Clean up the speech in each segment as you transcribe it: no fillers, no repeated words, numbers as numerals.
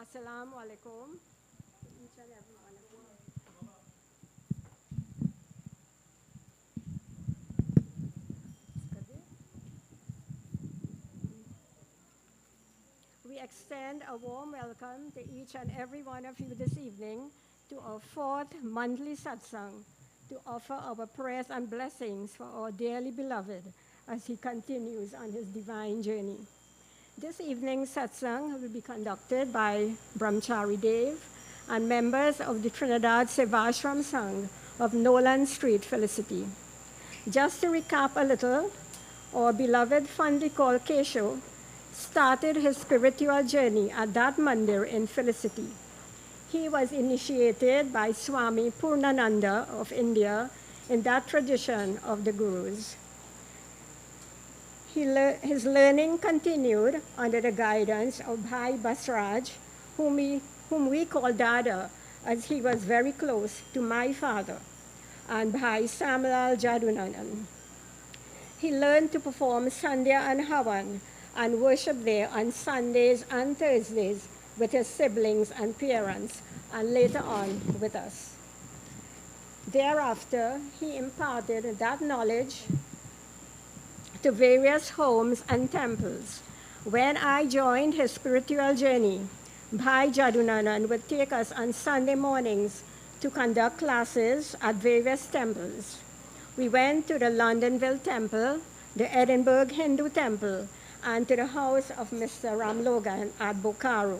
Assalamu alaikum to each and every one of you. We extend a warm welcome to each and every one of you this evening to our fourth monthly satsang to offer our prayers and blessings for our dearly beloved as he continues on his divine journey. This evening's satsang will be conducted by Brahmachari Dev and members of the Trinidad Sevashram Sangha of Nolan Street, Felicity. Just to recap a little, our beloved fondly called Kesho started his spiritual journey at that mandir in Felicity. He was initiated by Swami Purnananda of India in that tradition of the Gurus. His learning continued under the guidance of Bhai Basraj, whom we call Dada, as he was very close to my father, and Bhai Samlal Jadunanan. He learned to perform Sandhya and Havan and worship there on Sundays and Thursdays with his siblings and parents, and later on with us. Thereafter, he imparted that knowledge to various homes and temples. When I joined his spiritual journey, Bhai Jadunanan would take us on Sunday mornings to conduct classes at various temples. We went to the Londonville Temple, the Edinburgh Hindu Temple, and to the house of Mr. Ram Logan at Bokaro.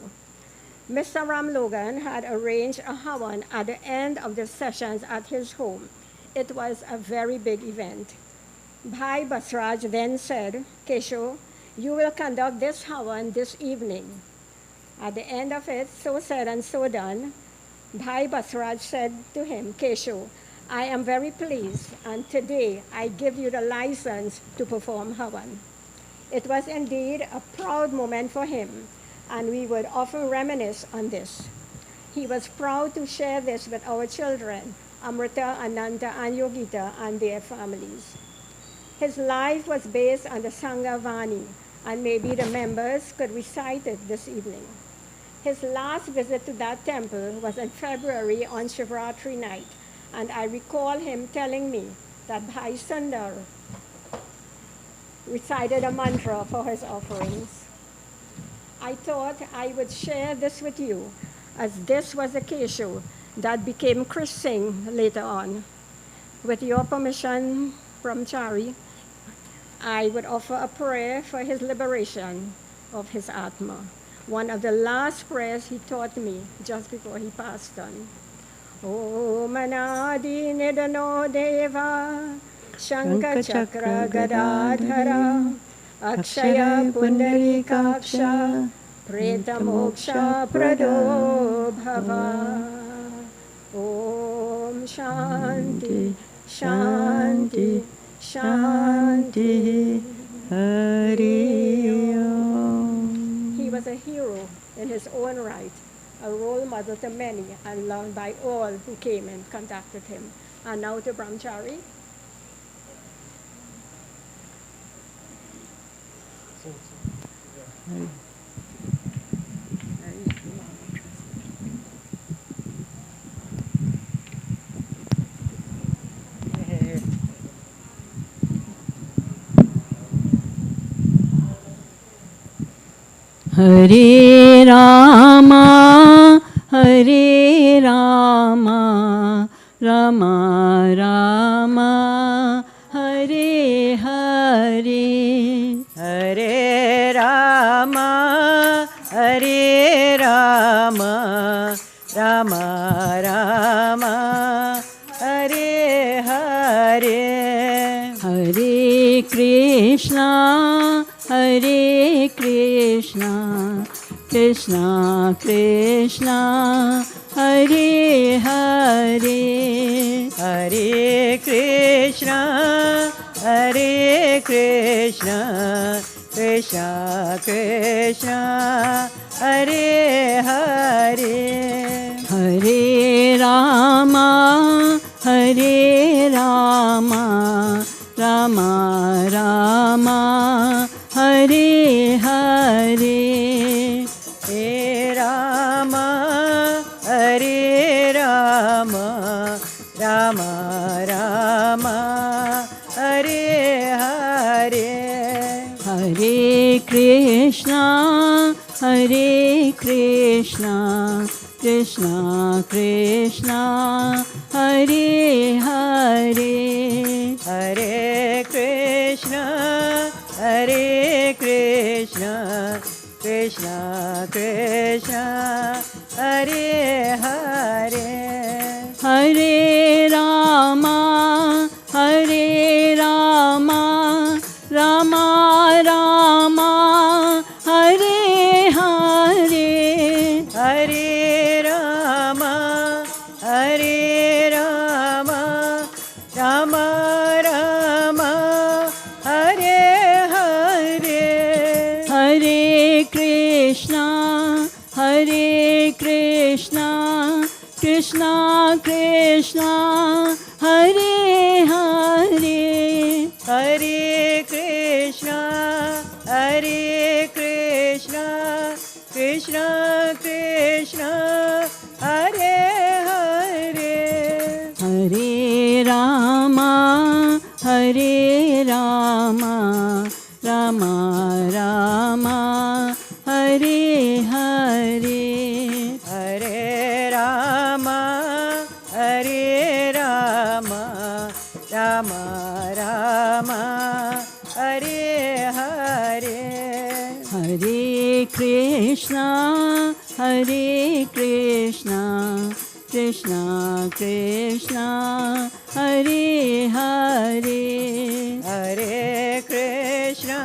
Mr. Ram Logan had arranged a Havan at the end of the sessions at his home. It was a very big event. Bhai Basraj then said, Kesho, you will conduct this Havan this evening. At the end of it, so said and so done, Bhai Basraj said to him, Kesho, I am very pleased, and today I give you the license to perform Havan. It was indeed a proud moment for him, and we would often reminisce on this. He was proud to share this with our children, Amrita, Ananta, and Yogita, and their families. His life was based on the Sangha Vani, and maybe the members could recite it this evening. His last visit to that temple was in February on Shivratri night, and I recall him telling me that Bhai Sundar recited a mantra for his offerings. I thought I would share this with you, as this was a Kesho that became Krish Singh later on. With your permission, Brahmachari, I would offer a prayer for his liberation of his Atma, one of the last prayers he taught me just before he passed on. Om Anadi Nidano Deva Shankha Chakra Gadadhara Akshaya Pundarikaksha Preta Moksha Prado Bhava. Om Shanti Shanti Shanti Hari Om. He was a hero in his own right, a role model to many and loved by all who came and contacted him. And now to Brahmachari. Hare Rama, Hare Rama, Rama Rama, Hare Hare. Hare Rama, Hare Rama, Rama Rama, Hare Hare. Hare Krishna, Hare Krishna, Krishna Krishna, Hare Hare. Hare Krishna, Hare Krishna, Krishna Krishna, Hare Hare. Hare Rama, Hare Rama, Rama Rama, Hare Hare. Hare Rama, Hare Hare. Hare Krishna, Hare Krishna, Krishna Krishna, Hare Hare. Hare Krishna, Hare Krishna, Krishna Krishna, Hare Hare. Hare Rama, Hare Rama, Rama Rama, Hare Hare. Hare Rama, Hare Rama, Rama Rama, Hare Hare. Hare Krishna, Hare Krishna, Krishna Krishna, Hare Hare. Hare Krishna, Hare Krishna, Krishna Krishna, Hare Hare. Hare Rama, Hare Rama, Rama Rama, Hare Hare. Hare Rama, Hare Rama, Rama Rama, Hare Hare. Hare Krishna, Hare Krishna, Krishna Krishna, Hare Hare. Hare Krishna,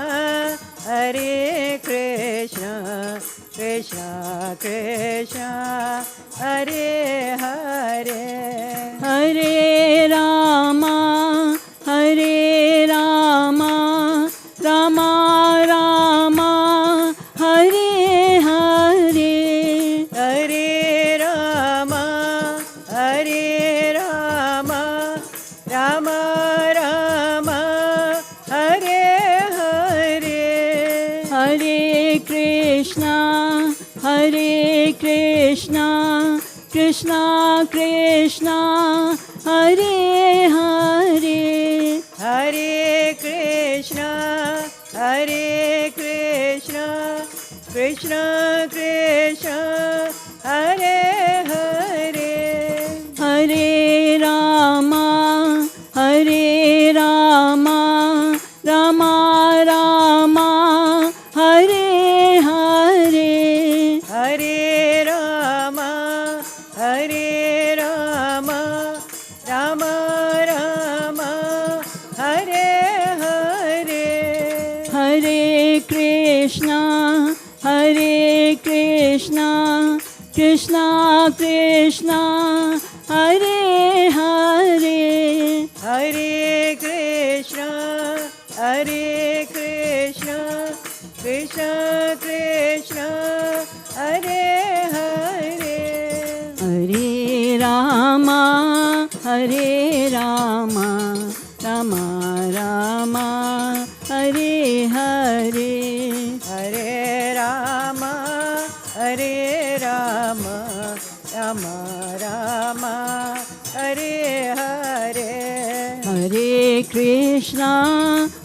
Hare Krishna, Krishna Krishna, Hare Hare. Hare Rama, Hare Rama, Rama Rama, Hare Hare. Hare Rama, Hare Rama, Rama Rama, Hare Hare. Hare Krishna, Hare Krishna, Krishna Krishna, Hare Hare. Hare Krishna, Hare Krishna, Krishna Krishna, Hare Hare. Hare Rama, Hare Rama, Rama Rama, Hare Hare. Hare Rama, Hare Rama, Rama Rama, Hare Hare. Hare Krishna, Hare Krishna, Krishna Krishna, Hare Hare. Hare Krishna, Hare Krishna, Krishna Krishna, Hare Hare. Hare Rama, Hare Rama, Rama Rama, Hare Hare. Hare Rama, Hare Rama, Rama Rama, Hare Hare. Hare Krishna,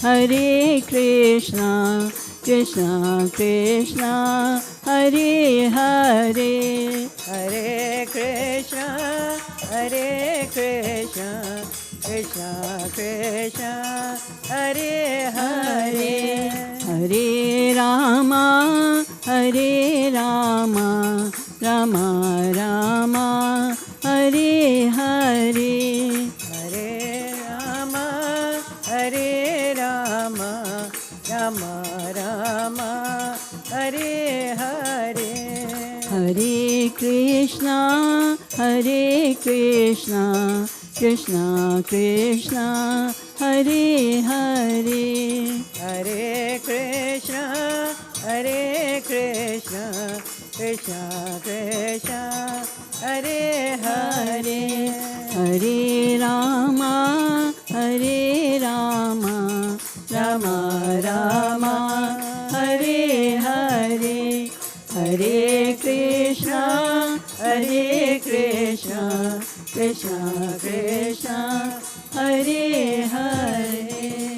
Hare Krishna, Krishna Krishna, Hare Hare. Hare Krishna, Hare Krishna, Krishna Krishna, Hare Hare. Hare Rama, Hare Rama, Rama Rama, Hare Hare. Hare Rama, Hare Rama, Rama Rama, Hare Hare. Hare Krishna, Hare Krishna, Krishna Krishna, Hare Hare. Hare Krishna, Hare Krishna, Krishna Krishna, Hare Hare. Hare Rama, Hare Rama, Rama Rama, Hare Hare. Hare Krishna, Hare Krishna, Krishna Krishna, Hare Hare.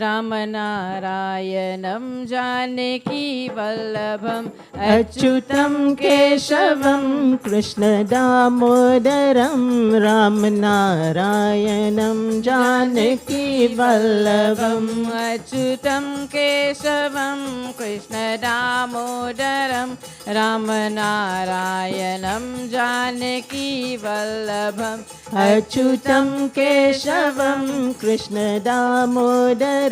Ram नारायणं जानकी वल्लभम् अच्युतं केशवं कृष्ण दामोदरं राम नारायणं जानकी वल्लभम् अच्युतं केशवं कृष्ण दामोदरं राम नारायणं जानकी वल्लभम् अच्युतं केशवं कृष्ण दामोदरं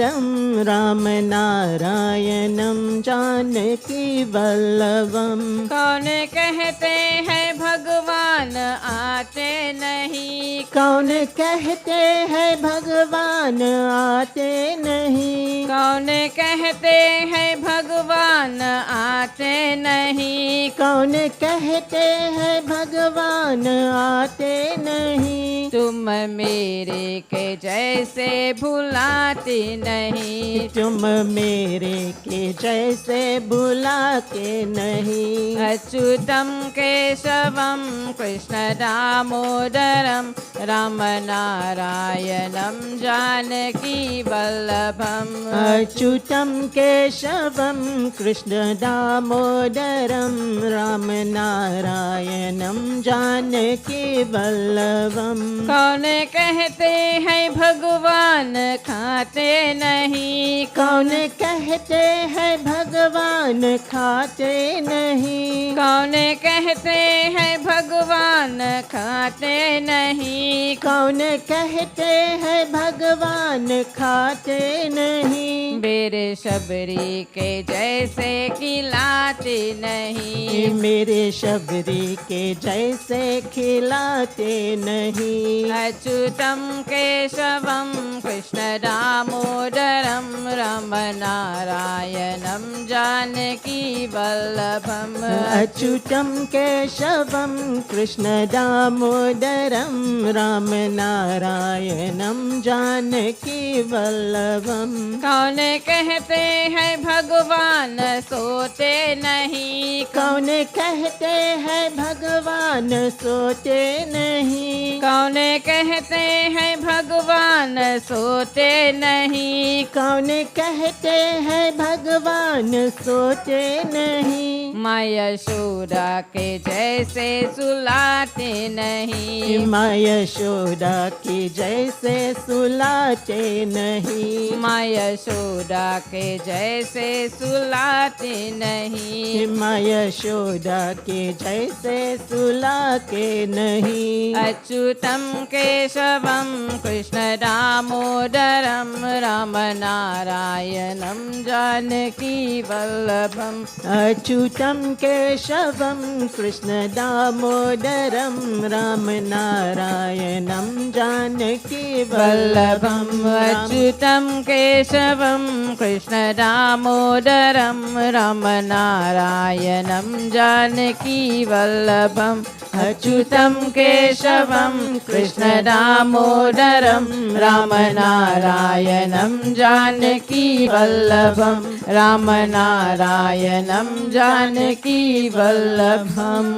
राम नारायणं जानकी वल्लभम् कौन कहते हैं भगवान आते नहीं, कौन कहते हैं भगवान आते नहीं, कौन कहते हैं भगवान आते नहीं, कौन कहते हैं भगवान आते नहीं, तुम मेरे के जैसे भुलाते नहीं, तुम मेरे के जैसे भुलाते नहीं। अच्युतं केशवं कृष्ण दामोदरं राम नारायणं जानकी वल्लभम् अच्युतं केशवं कृष्ण दामोदरं राम नारायणं जानकी वल्लभम् कौन कहते हैं भगवान खाते नहीं, कौन कहते हैं भगवान खाते नहीं, कौन कहते हैं भगवान खाते नहीं, कौन कहते हैं भगवान खाते नहीं, मेरे शबरी के जैसे खिलाते नहीं, मेरे शबरी के जैसे खिलाते नहीं। अच्युतं केशवं कृष्ण दामोदरं राम नारायणं जानकी वल्लभम् अच्युतं केशवं कृष्ण दामोदरं राम नारायणं जानकी वल्लभम् कौन कहते हैं भगवान सोते नहीं, कौन कहते हैं भगवान सोते नहीं, कौन कहते हैं भगवान सोते नहीं, कौन कहते हैं भगवान सोते नहीं, माँ यशोदा के जैसे सुलाते नहीं, माँ यशोदा की जैसे सुलाते नहीं, माँ यशोदा के जैसे सुलाते नहीं, माँ यशोदा के जैसे सुलाते नहीं। अच्युतं केशवं कृष्ण दामोदरं राम नारायणं जानकी वल्लभम् अच्युतं केशवं कृष्ण दामोदरं राम नारायणं जानकी वल्लभम् अच्युतं केशवं कृष्ण दामोदरं राम नारायणं जानकी वल्लभम् अच्युतं केशवं कृष्ण दामोदरं राम नारायणं जानकी वल्लभम् राम नारायणं जानकी वल्लभम्।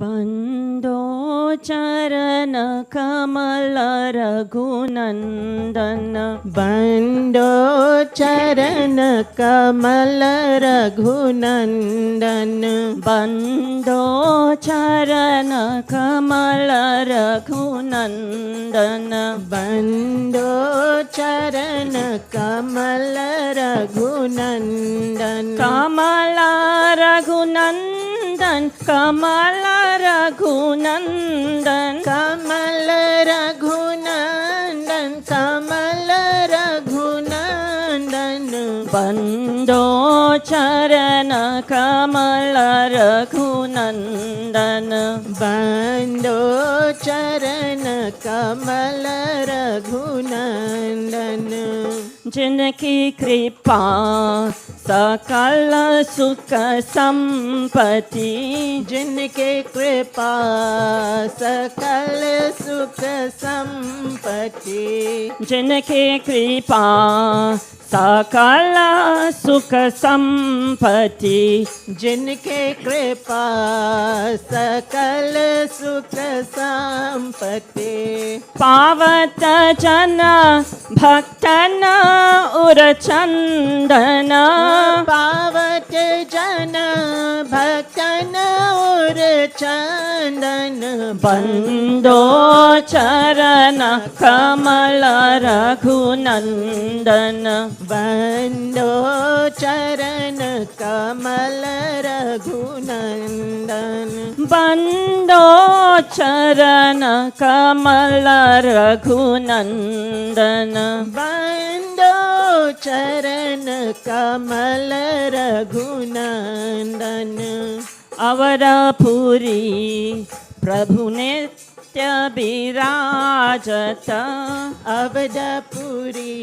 बंदो चरण कमल रघुनंदन, बंदो चरण कमल रघुनंदन, बंदो चरण कमल रघुनंदन, बंदो चरण कमल रघुनंदन, कमल रघुनंदन, कमल रघुनंदन, कमल रघुनंदन, कमल रघुनंदन, बंदो चरण कमल रघुनंदन, बंदो चरण कमल रघुनंदन, जिनकी कृपा सकल सुख संपत्ति, जिनके कृपा सकल सुख संपत्ति, जिनकी कृपा सकल सुख संपत्ति जिनके कृपा सकल सुख संपत्ति पावत जन भक्तन उर चंदन पावत जन भक्तन और चंदन बंदो चरण कमल रघुनंदन बंदो चरण कमल रघुनंदन बंदो चरण कमल रघुनंदन बंदो चरण कमल रघुनंदन अवरपुरी प्रभु नित्य विराजत अवधपुरी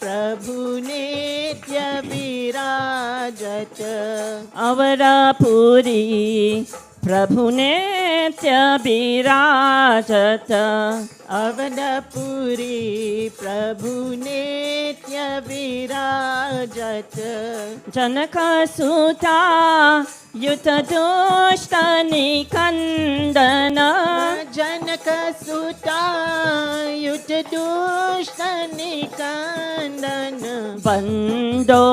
प्रभु नित्य विराजत अवरपुरी प्रभु नित्य विराजत अवधपुरी प्रभु नित्य विराजत जनक सुता युत दुष्ट निकंदन जनक सुता युत दुष्ट निकंदन बंदो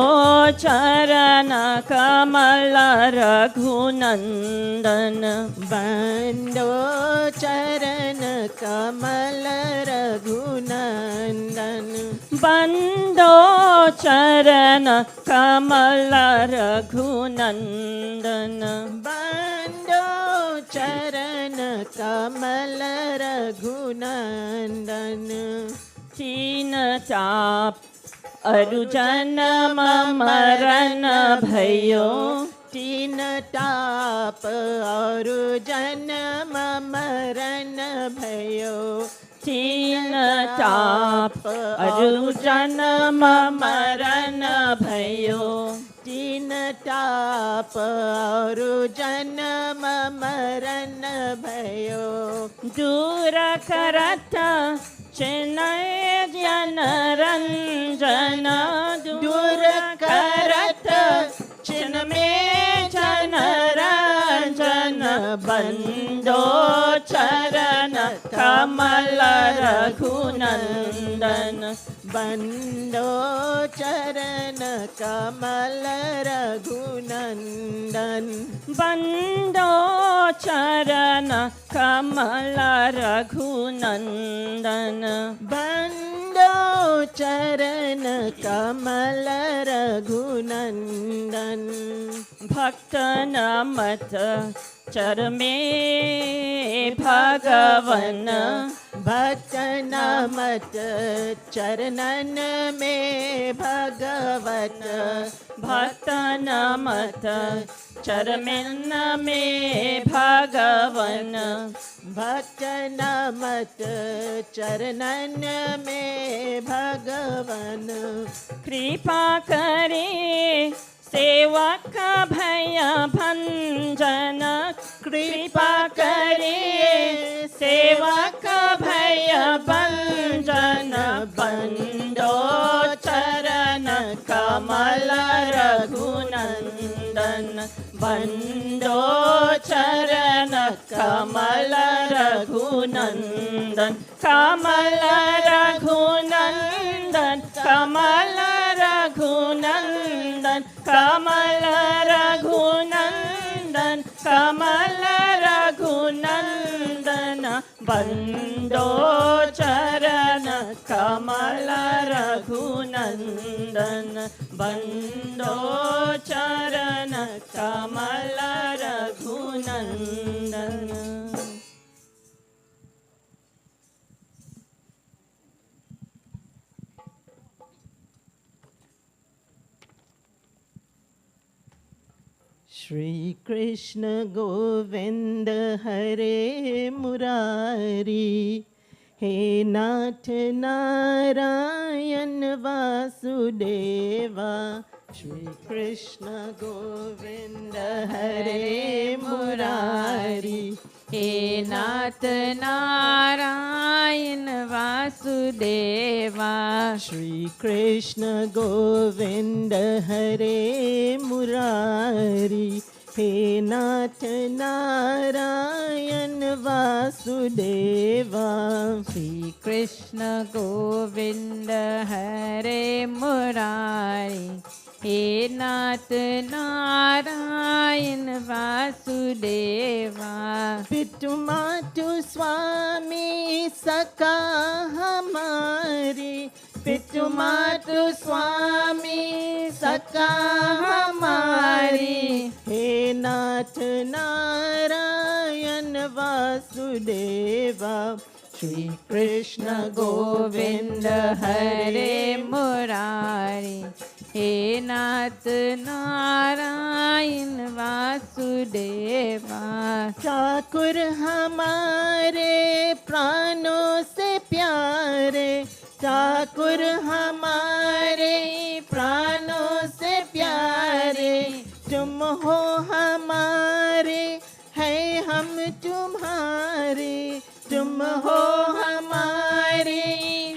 चरण कमल रघुनंदन बंदो चरण कमल रघुनंदन बंदो चरण कमल रघुनंदन बंदो चरण कमल रघुनंदन तीन ताप अरुजन मरण भयो तीन ताप और जन्म मरण भयो तीन ताप अरुजन मरण भयो तीन ताप और जन्म मरण भयो दूर करत चिन्मय जन रंजन दूर करत चिन्मय जन रंजन बंदो चरण कमल रघुनंदन बंदो चरण कमल रघुनंदन बंदो चरण कमल रघुनंदन बंदो चरण कमल रघुनंदन भक्त नमत चरमे भगवन भक्त नमत चरणन में भगवत भक्त नमत चरमेन में भगवन भक्त नमत चरणन में भगवन कृपा करे सेवक भय भंजन कृपा करे सेवक भय भंजन बंदो चरण कमल रघुनंदन बंदो चरण कमल रघुनंदन कमल रघुनंदन कमल रघुनंदन कमल रघुनंदन कमल रघुनंदन बंदो चरण कमल रघुनंदन बंदो चरण कमल रघुनंदन श्री कृष्ण गोविंद हरे मुरारी हे नाथ नारायण वासुदेवा श्री कृष्ण गोविंद हरे मुरारी हे नाथ नारायण वासुदेवा श्री कृष्ण गोविंद हरे मुरारी हे नाथ नारायण वासुदेवा श्री कृष्ण गोविंद हरे मुरारी हे नाथ नारायण वासुदेवा पितु मातु स्वामी सका हमारी पितु मातु स्वामी सका हमारी हे नाथ नारायण वासुदेवा श्री कृष्ण गोविंद हरे मुरारी हे नाथ नारायण वासुदेवा ठाकुर हमारे प्राणों से प्यारे ठाकुर हमारे प्राणों से प्यारे तुम हो हमारे है हम तुम्हारे तुम हो हमारे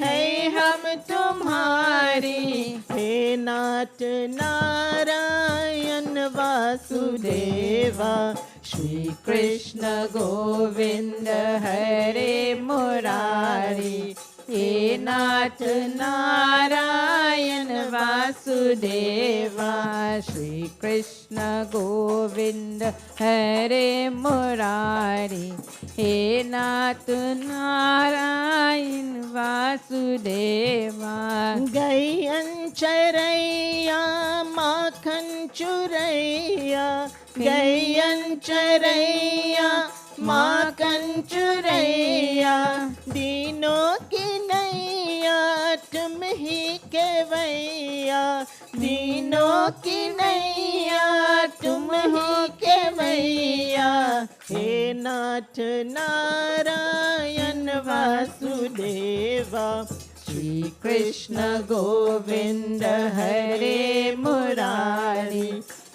है हम तुम्हारे हे नाथ नारायण वासुदेवा श्री कृष्ण गोविंद हरे मुरारी हे नाथ नारायण वासुदेवा श्री कृष्ण गोविंद हरे मुरारी हे नाथ नारायण वासुदेवा गैयन चरैया माखन चुरैया गैयन चरैया माखन चुरैया दीनों की नैया तुम ही केवैया दीनों की नैया तुम ही केवैया हे नाथ नारायण वासुदेवा श्री कृष्ण गोविंद हरे मुरारी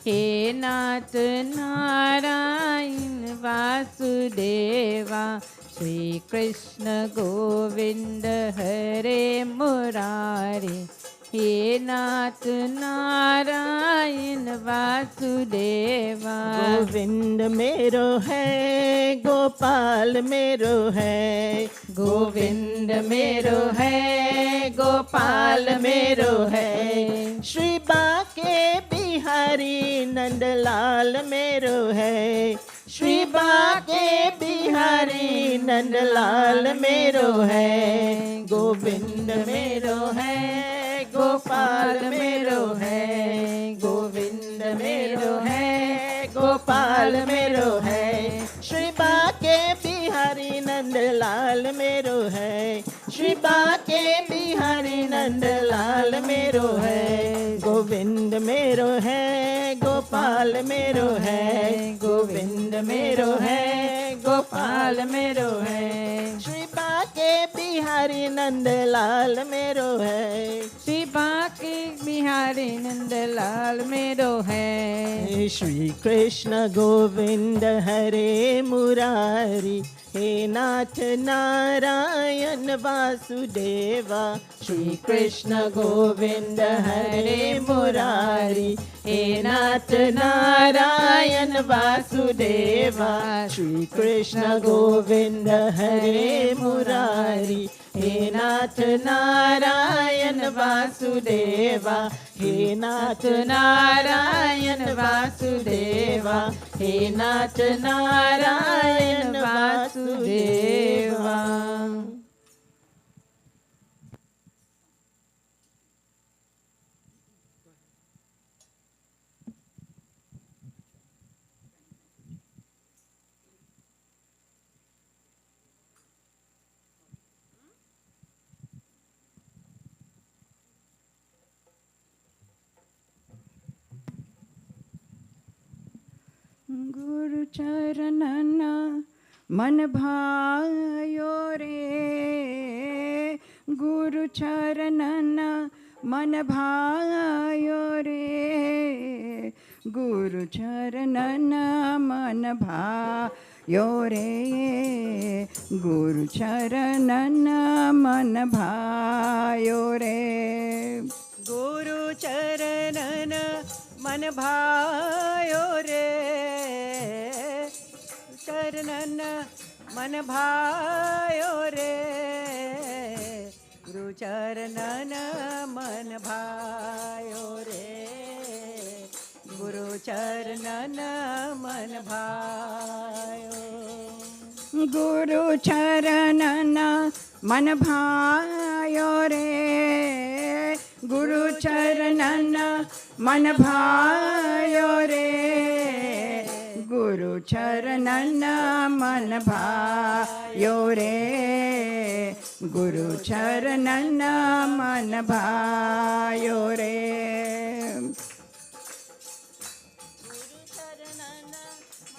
हे नाथ नारायण वासुदेवा श्री कृष्ण गोविंद हरे मुरारी हे नाथ नारायण वासुदेवा गोविंद मेरो है गोपाल मेरो है गोविंद मेरो है गोपाल मेरो है श्री बाके बिहारी नंदलाल मेरो है श्री बाके बिहारी नंदलाल मेरो है गोविंद मेरो है गोपाल मेरो है गोविंद मेरो है गोपाल मेरो है श्री बाके बिहारी नंदलाल मेरो है श्री बाके बिहारी नंदलाल मेरो है गोविंद मेरो है गोपाल मेरो है गोविंद मेरो है गोपाल मेरो है श्री बाके बिहारी नंदलाल मेरो है श्री बाके बिहारी नंदलाल मेरो है श्री कृष्ण गोविंद हरे मुरारी हे नाथ नारायण वासुदेवा श्री कृष्ण गोविंद हरे मुरारी हे नाथ नारायण वासुदेवा श्री कृष्ण गोविंद हरे मुरारी हे नाथ नारायण वासुदेवा हे नाथ नारायण वासुदेवा हे नाथ नारायण वासुदेवा गुरु चरणन मन भायो रे गुरु चरणन मन भायो रे गुरु चरणन मन यो रे गुरु चरणन मन भायो रे गुरु चरणन मन भायो रे चरणन मन भायो रे गुरु चरणन मन भायो रे गुरु चरणन मन भायो गुरु चरणन मन भायो रे गुरु चरणन मन भायो रे गुरु चरणन मन भायो रे गुरु चरणन मन भायो रे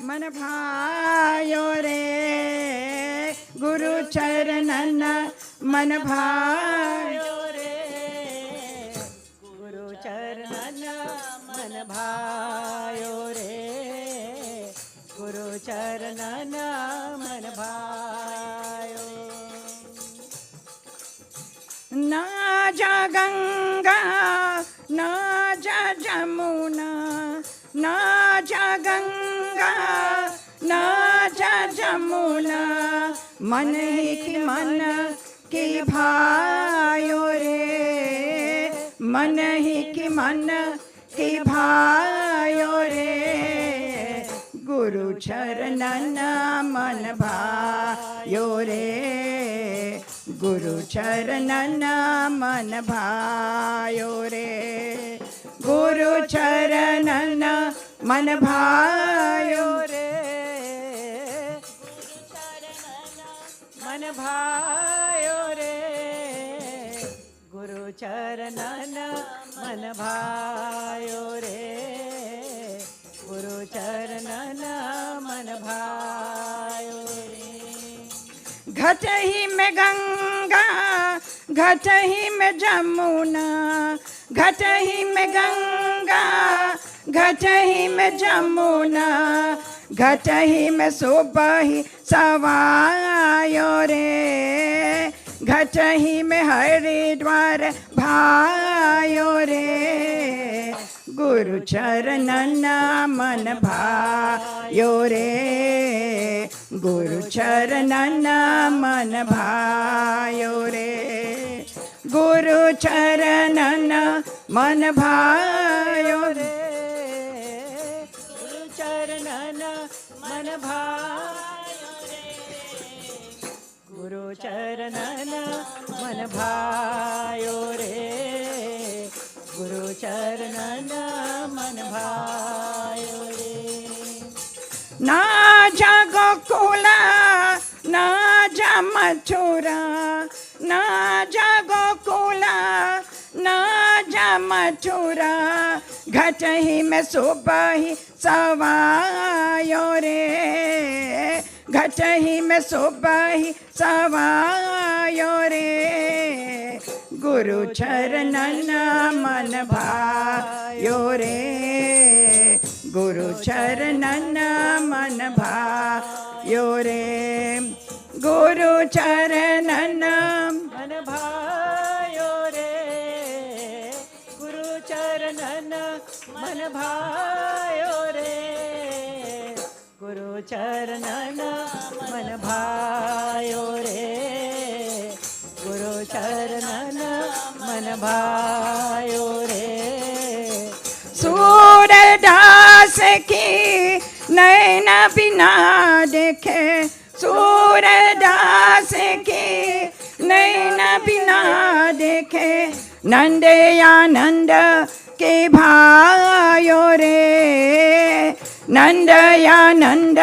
मन भायो रे गुरु चरणन मन भायो रे गुरु चरणन मन भायो रे गुरु चरणन मन भायो ना जा गंगा ना जा जमुना ना जा गंगा ना जा जमुना मन ही की मन की भायो रे मन ही की मन की भायो रे गुरु चरणन मन भायो रे गुरु चरणन मन भायो रे गुरु चरणन मन भायो रे मन भायो रे गुरु चरणन मन भायो रे गुरु चरणन मन भायो रे घट ही में गंगा घट ही में जमुना घट ही में गंगा घट ही में जमुना घट ही में सुबह ही सवायो रे घट ही में हरिद्वार भायो रे गुरु चरणन मन भायो रे गुरु चरणन मन भायो रे गुरु चरणन मन भायो रे गुरु चरणन मन भायो रे गुरु चरणन मन भायो रे गुरु चरणन मन भायो रे ना जा गोकुला ना जा मथुरा ना जा गोकुला ना जा मथुरा घट ही में सुबह ही सवायो रे घट ही में सुबह ही सवायो रे गुरु चरणन मन भायो रे गुरु चरणन मन भायो रे गुरु चरणन मन भायो रे गुरु चरणन मन भायो रे गुरु चरणन मन भायो रे गुरु चरणन मन भायो रे सूरदास की नैन बिना देखे सूरदास की नैन बिना देखे नंदयानंद के भायो रे नंदयानंद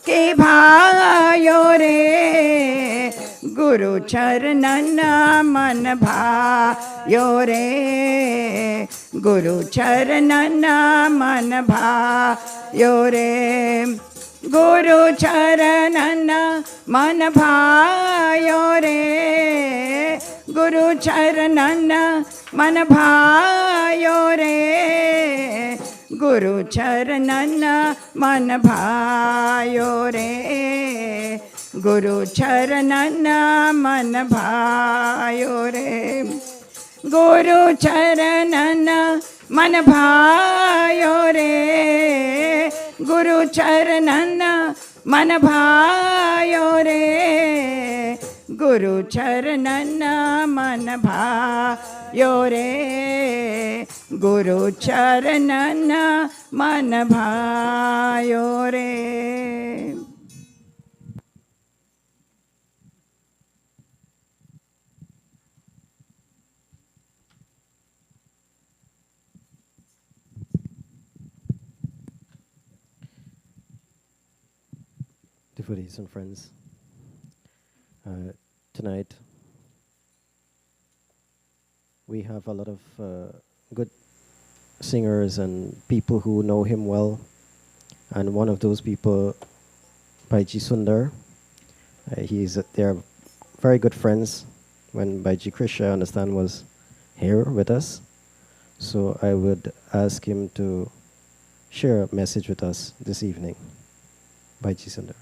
के भायो रे गुरु चरणन मन भायो रे गुरु चरणन मन भायो रे गुरु चरणन मन भायो रे गुरु चरणन मन भायो रे गुरु चरणन मन भायो रे गुरु चरणन मन भायो रे गुरु चरणन मन भायो रे गुरु चरणन मन भायो रे गुरु चरणन मन भायो रे गुरु चरणन मन भायो रे. Devotees and friends, tonight we have a lot of good singers and people who know him well, and one of those people, Bhaiji Sundar, they're very good friends when Bhaiji Krish, I understand, was here with us. So I would ask him to share a message with us this evening. Bhaiji Sundar.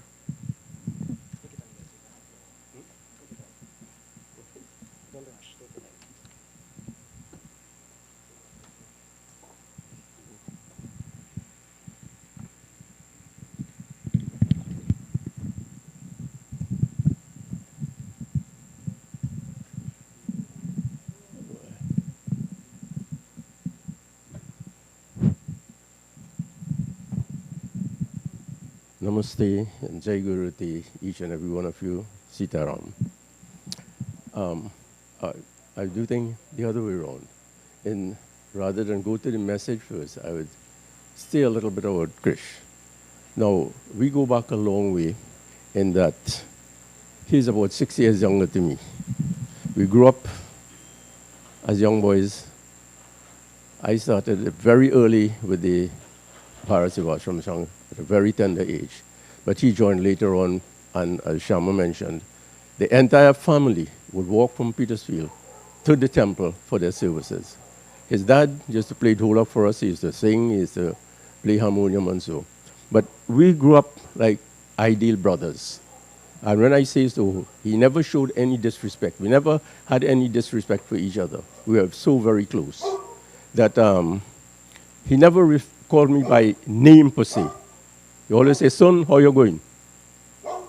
Namaste and Jai Guru to each and every one of you. Sitaram. I do think the other way around. Rather than go to the message first, I would stay a little bit about Krish. Now, we go back a long way in that he's about 6 years younger than me. We grew up as young boys. I started very early with the Trinidad Sevashram Sangha at a very tender age. But he joined later on, and as Shama mentioned, the entire family would walk from Petersfield to the temple for their services. His dad used to play dhola for us. He used to sing, he used to play harmonium and so. But we grew up like ideal brothers. And when I say so, he never showed any disrespect. We never had any disrespect for each other. We were so very close that he never called me by name per se. He always say, son, how you going?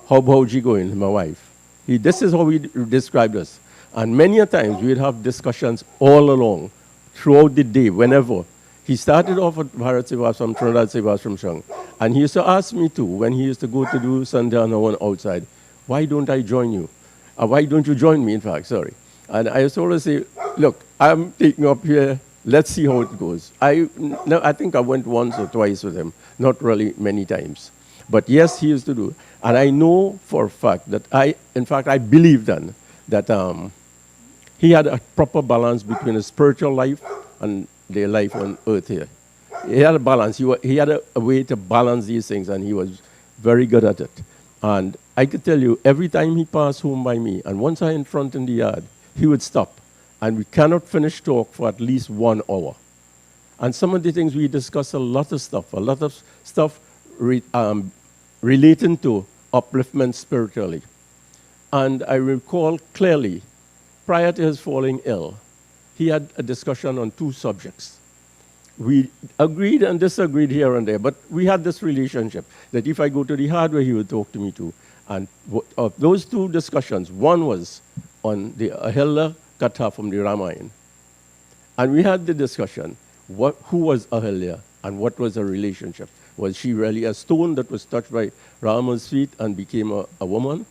How Bhauji going, my wife? This is how he described us. And many a times we'd have discussions all along, throughout the day, whenever. He started off at Bharat Sevashram, Trinidad Sevashram Sangha. And he used to ask me too, when he used to go to do Sandhyana on outside, why don't I join you? Why don't you join me, in fact, sorry. And I used to always say, look, I'm taking up here, let's see how it goes. I think I went once or twice with him, not really many times. But yes, he used to do. And I know for a fact that I believe then that he had a proper balance between his spiritual life and their life on earth here. He had a balance. He had a way to balance these things, and he was very good at it. And I could tell you, every time he passed home by me, and once I in front in the yard, he would stop. And we cannot finish talk for at least 1 hour. And some of the things we discussed, a lot of stuff relating to upliftment spiritually. And I recall clearly, prior to his falling ill, he had a discussion on 2 subjects. We agreed and disagreed here and there, but we had this relationship that if I go to the hardware, he would talk to me too. And of those 2 discussions, one was on the Ahilya Katha from the Ramayana. And we had the discussion, who was Ahilya and what was her relationship? Was she really a stone that was touched by Rama's feet and became a woman?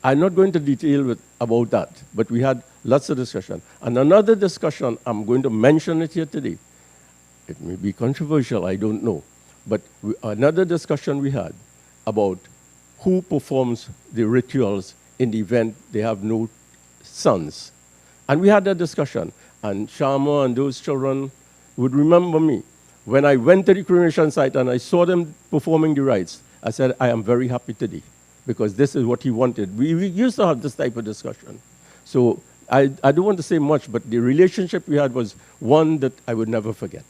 I'm not going to detail about that, but we had lots of discussion. And another discussion, I'm going to mention it here today. It may be controversial, I don't know. But another discussion we had about who performs the rituals in the event they have no sons. And we had that discussion. And Shama and those children would remember me. When I went to the cremation site and I saw them performing the rites, I said, I am very happy today, because this is what he wanted. We used to have this type of discussion. So I don't want to say much, but the relationship we had was one that I would never forget.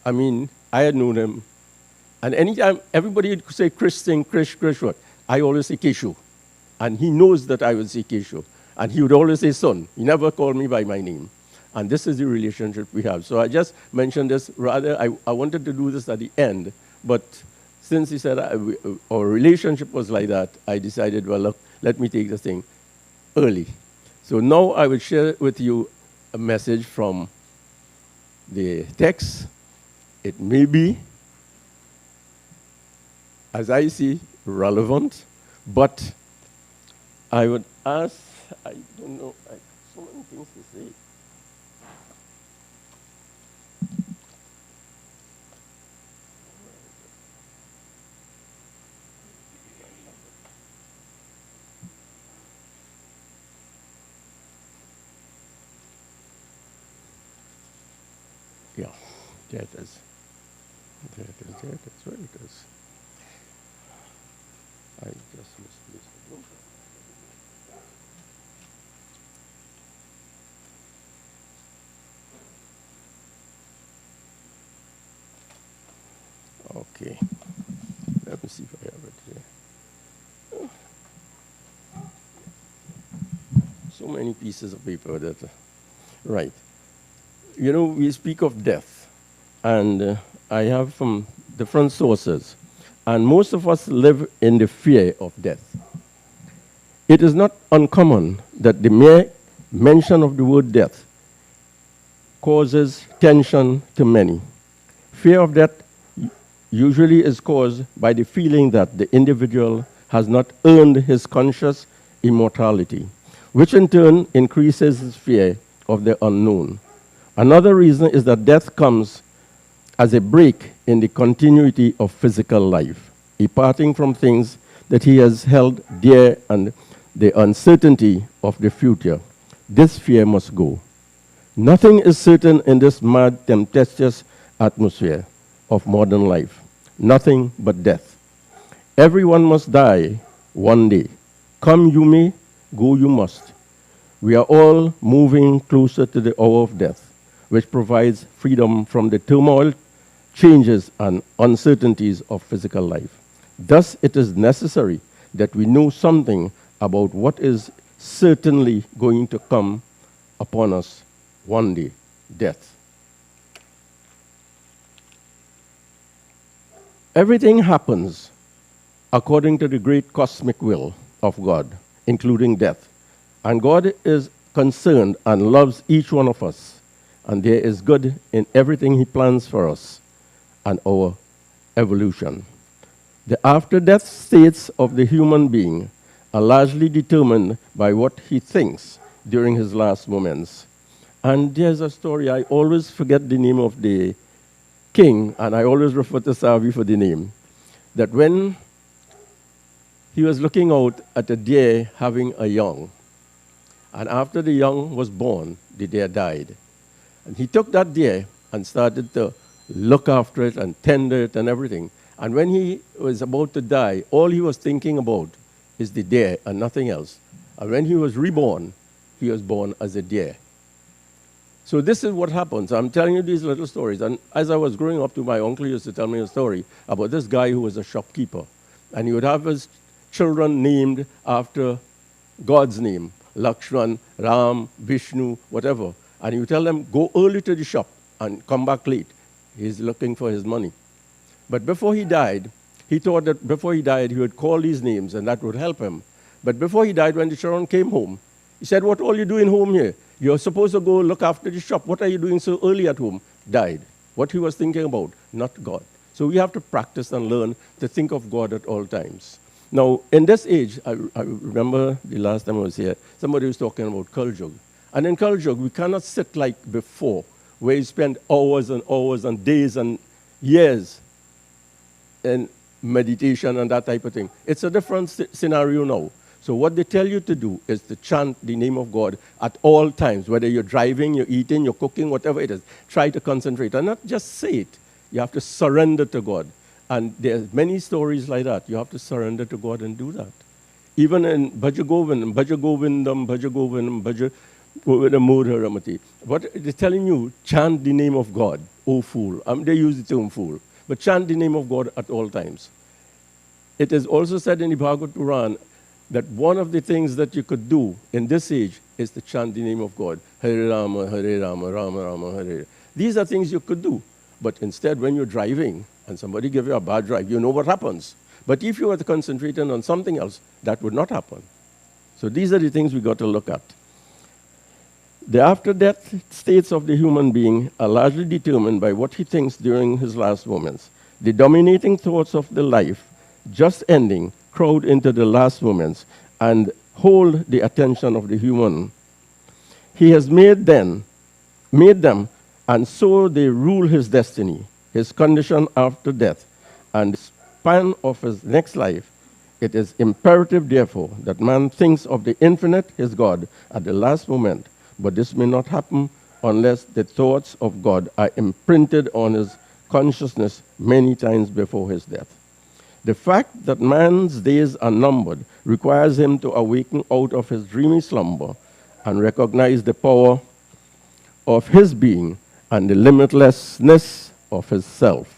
I mean, I had known him. And anytime everybody would say Krish Singh, Krish what? I always say Keshu. And he knows that I would say Keshu. And he would always say son. He never called me by my name. And this is the relationship we have. So I just mentioned this. Rather, I wanted to do this at the end. But since he said our relationship was like that, I decided, well, look, let me take this thing early. So now I will share with you a message from the text. It may be, as I see, relevant, but I would ask, I don't know, I have so many things to say. Yeah, there it is. There it is, there it is, where it is. I just misplaced the book. Okay, let me see if I have it here. So many pieces of paper that, right. You know, we speak of death, and I have from different sources, and most of us live in the fear of death. It is not uncommon that the mere mention of the word death causes tension to many. Fear of death usually is caused by the feeling that the individual has not earned his conscious immortality, which in turn increases his fear of the unknown. Another reason is that death comes as a break in the continuity of physical life, a parting from things that he has held dear and the uncertainty of the future. This fear must go. Nothing is certain in this mad, tempestuous atmosphere of modern life. Nothing but death. Everyone must die one day. Come you may, go you must. We are all moving closer to the hour of death, which provides freedom from the turmoil, changes, and uncertainties of physical life. Thus, it is necessary that we know something about what is certainly going to come upon us one day, death. Everything happens according to the great cosmic will of God, including death. And God is concerned and loves each one of us. And there is good in everything he plans for us and our evolution. The after-death states of the human being are largely determined by what he thinks during his last moments. And there's a story, I always forget the name of the king, and I always refer to Savi for the name, that when he was looking out at a deer having a young, and after the young was born, the deer died. And he took that deer and started to look after it and tender it and everything. And when he was about to die, all he was thinking about is the deer and nothing else. And when he was reborn, he was born as a deer. So this is what happens. I'm telling you these little stories. And as I was growing up, my uncle used to tell me a story about this guy who was a shopkeeper. And he would have his children named after God's name, Lakshman, Ram, Vishnu, whatever. And you tell them, go early to the shop and come back late. He's looking for his money. But before he died, he thought that before he died, he would call these names and that would help him. But before he died, when the children came home, he said, what all you doing home here? You're supposed to go look after the shop. What are you doing so early at home? Died. What he was thinking about, not God. So we have to practice and learn to think of God at all times. Now, in this age, I remember the last time I was here, somebody was talking about Kaljug. And in Kaljug, we cannot sit like before, where you spend hours and hours and days and years in meditation and that type of thing. It's a different scenario now. So what they tell you to do is to chant the name of God at all times, whether you're driving, you're eating, you're cooking, whatever it is. Try to concentrate and not just say it. You have to surrender to God. And there's many stories like that. You have to surrender to God and do that. Even in Bhaja Govindam, Bhaja Govindam, Bhaja Govindam, Bhaja, with a mode haramati. What it is telling you, chant the name of God, O fool. They use the term fool, but chant the name of God at all times. It is also said in the Bhagavad Quran that one of the things that you could do in this age is to chant the name of God. Hare Rama, Rama Rama, Hare. These are things you could do. But instead, when you're driving and somebody gives you a bad drive, you know what happens. But if you were concentrating on something else, that would not happen. So these are the things we got to look at. The after-death states of the human being are largely determined by what he thinks during his last moments. The dominating thoughts of the life just ending crowd into the last moments and hold the attention of the human. He has made them, and so they rule his destiny, his condition after death, and the span of his next life. It is imperative, therefore, that man thinks of the infinite, his God, at the last moment, but this may not happen unless the thoughts of God are imprinted on his consciousness many times before his death. The fact that man's days are numbered requires him to awaken out of his dreamy slumber and recognize the power of his being and the limitlessness of his self.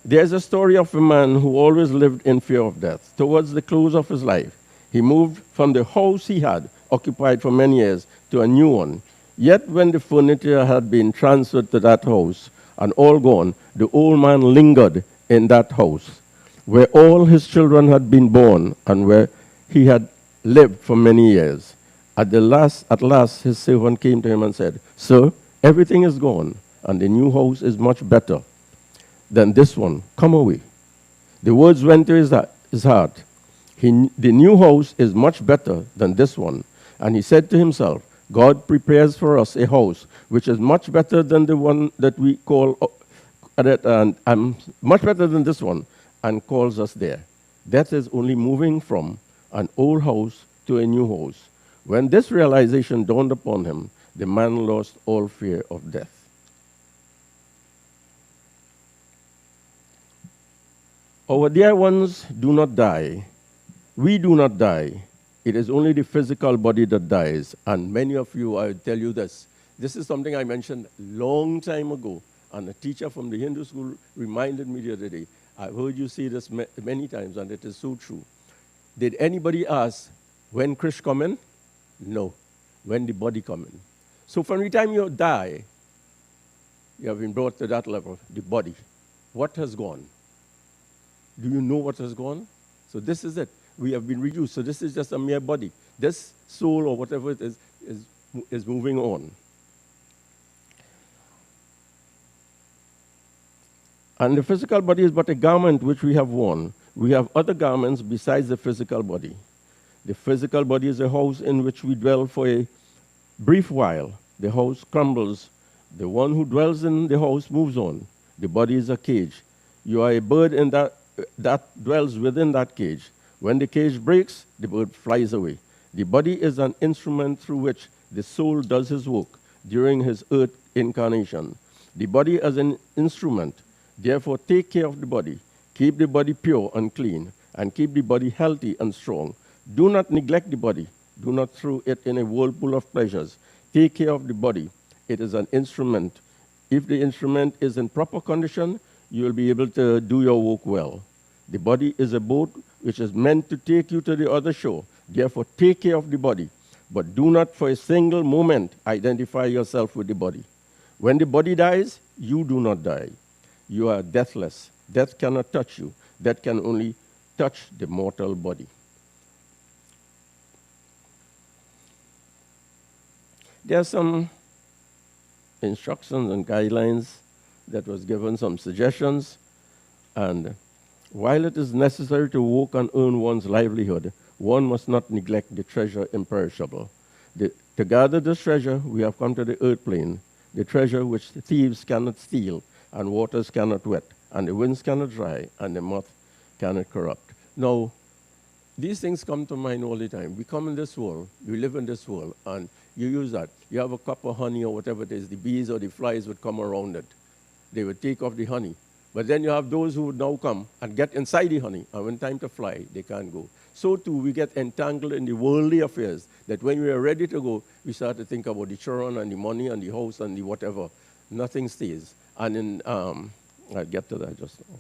There's a story of a man who always lived in fear of death. Towards the close of his life, he moved from the house he had occupied for many years to a new one. Yet when the furniture had been transferred to that house and all gone, the old man lingered in that house, where all his children had been born and where he had lived for many years. At last, his servant came to him and said, "Sir, everything is gone, and the new house is much better than this one. Come away." The words went to his heart. The new house is much better than this one. And he said to himself, God prepares for us a house which is much better than the one that we call, much better than this one, and calls us there. That is only moving from an old house to a new house. When this realization dawned upon him, the man lost all fear of death. Our dear ones do not die. We do not die. It is only the physical body that dies. And many of you, I will tell you this. This is something I mentioned a long time ago. And a teacher from the Hindu school reminded me the other day. I've heard you say this many times, and it is so true. Did anybody ask, when Krish come in? No. When the body come in. So from the time you die, you have been brought to that level, the body. What has gone? Do you know what has gone? So this is it. We have been reduced. So this is just a mere body. This soul or whatever it is moving on. And the physical body is but a garment which we have worn. We have other garments besides the physical body. The physical body is a house in which we dwell for a brief while. The house crumbles. The one who dwells in the house moves on. The body is a cage. You are a bird in that dwells within that cage. When the cage breaks, the bird flies away. The body is an instrument through which the soul does his work during his earth incarnation. The body as an instrument. Therefore, take care of the body. Keep the body pure and clean, and keep the body healthy and strong. Do not neglect the body. Do not throw it in a whirlpool of pleasures. Take care of the body. It is an instrument. If the instrument is in proper condition, you will be able to do your work well. The body is a boat which is meant to take you to the other shore. Therefore, take care of the body. But do not for a single moment identify yourself with the body. When the body dies, you do not die. You are deathless. Death cannot touch you. Death can only touch the mortal body. There are some instructions and guidelines that was given, some suggestions, and while it is necessary to work and earn one's livelihood, one must not neglect the treasure imperishable. To gather this treasure, we have come to the earth plane, the treasure which the thieves cannot steal, and waters cannot wet, and the winds cannot dry, and the moth cannot corrupt. Now, these things come to mind all the time. We come in this world, we live in this world, and you use that. You have a cup of honey or whatever it is, the bees or the flies would come around it. They would take off the honey. But then you have those who would now come and get inside the honey, and when time to fly, they can't go. So too, we get entangled in the worldly affairs, that when we are ready to go, we start to think about the children and the money and the house and the whatever. Nothing stays. And I'll get to that just now.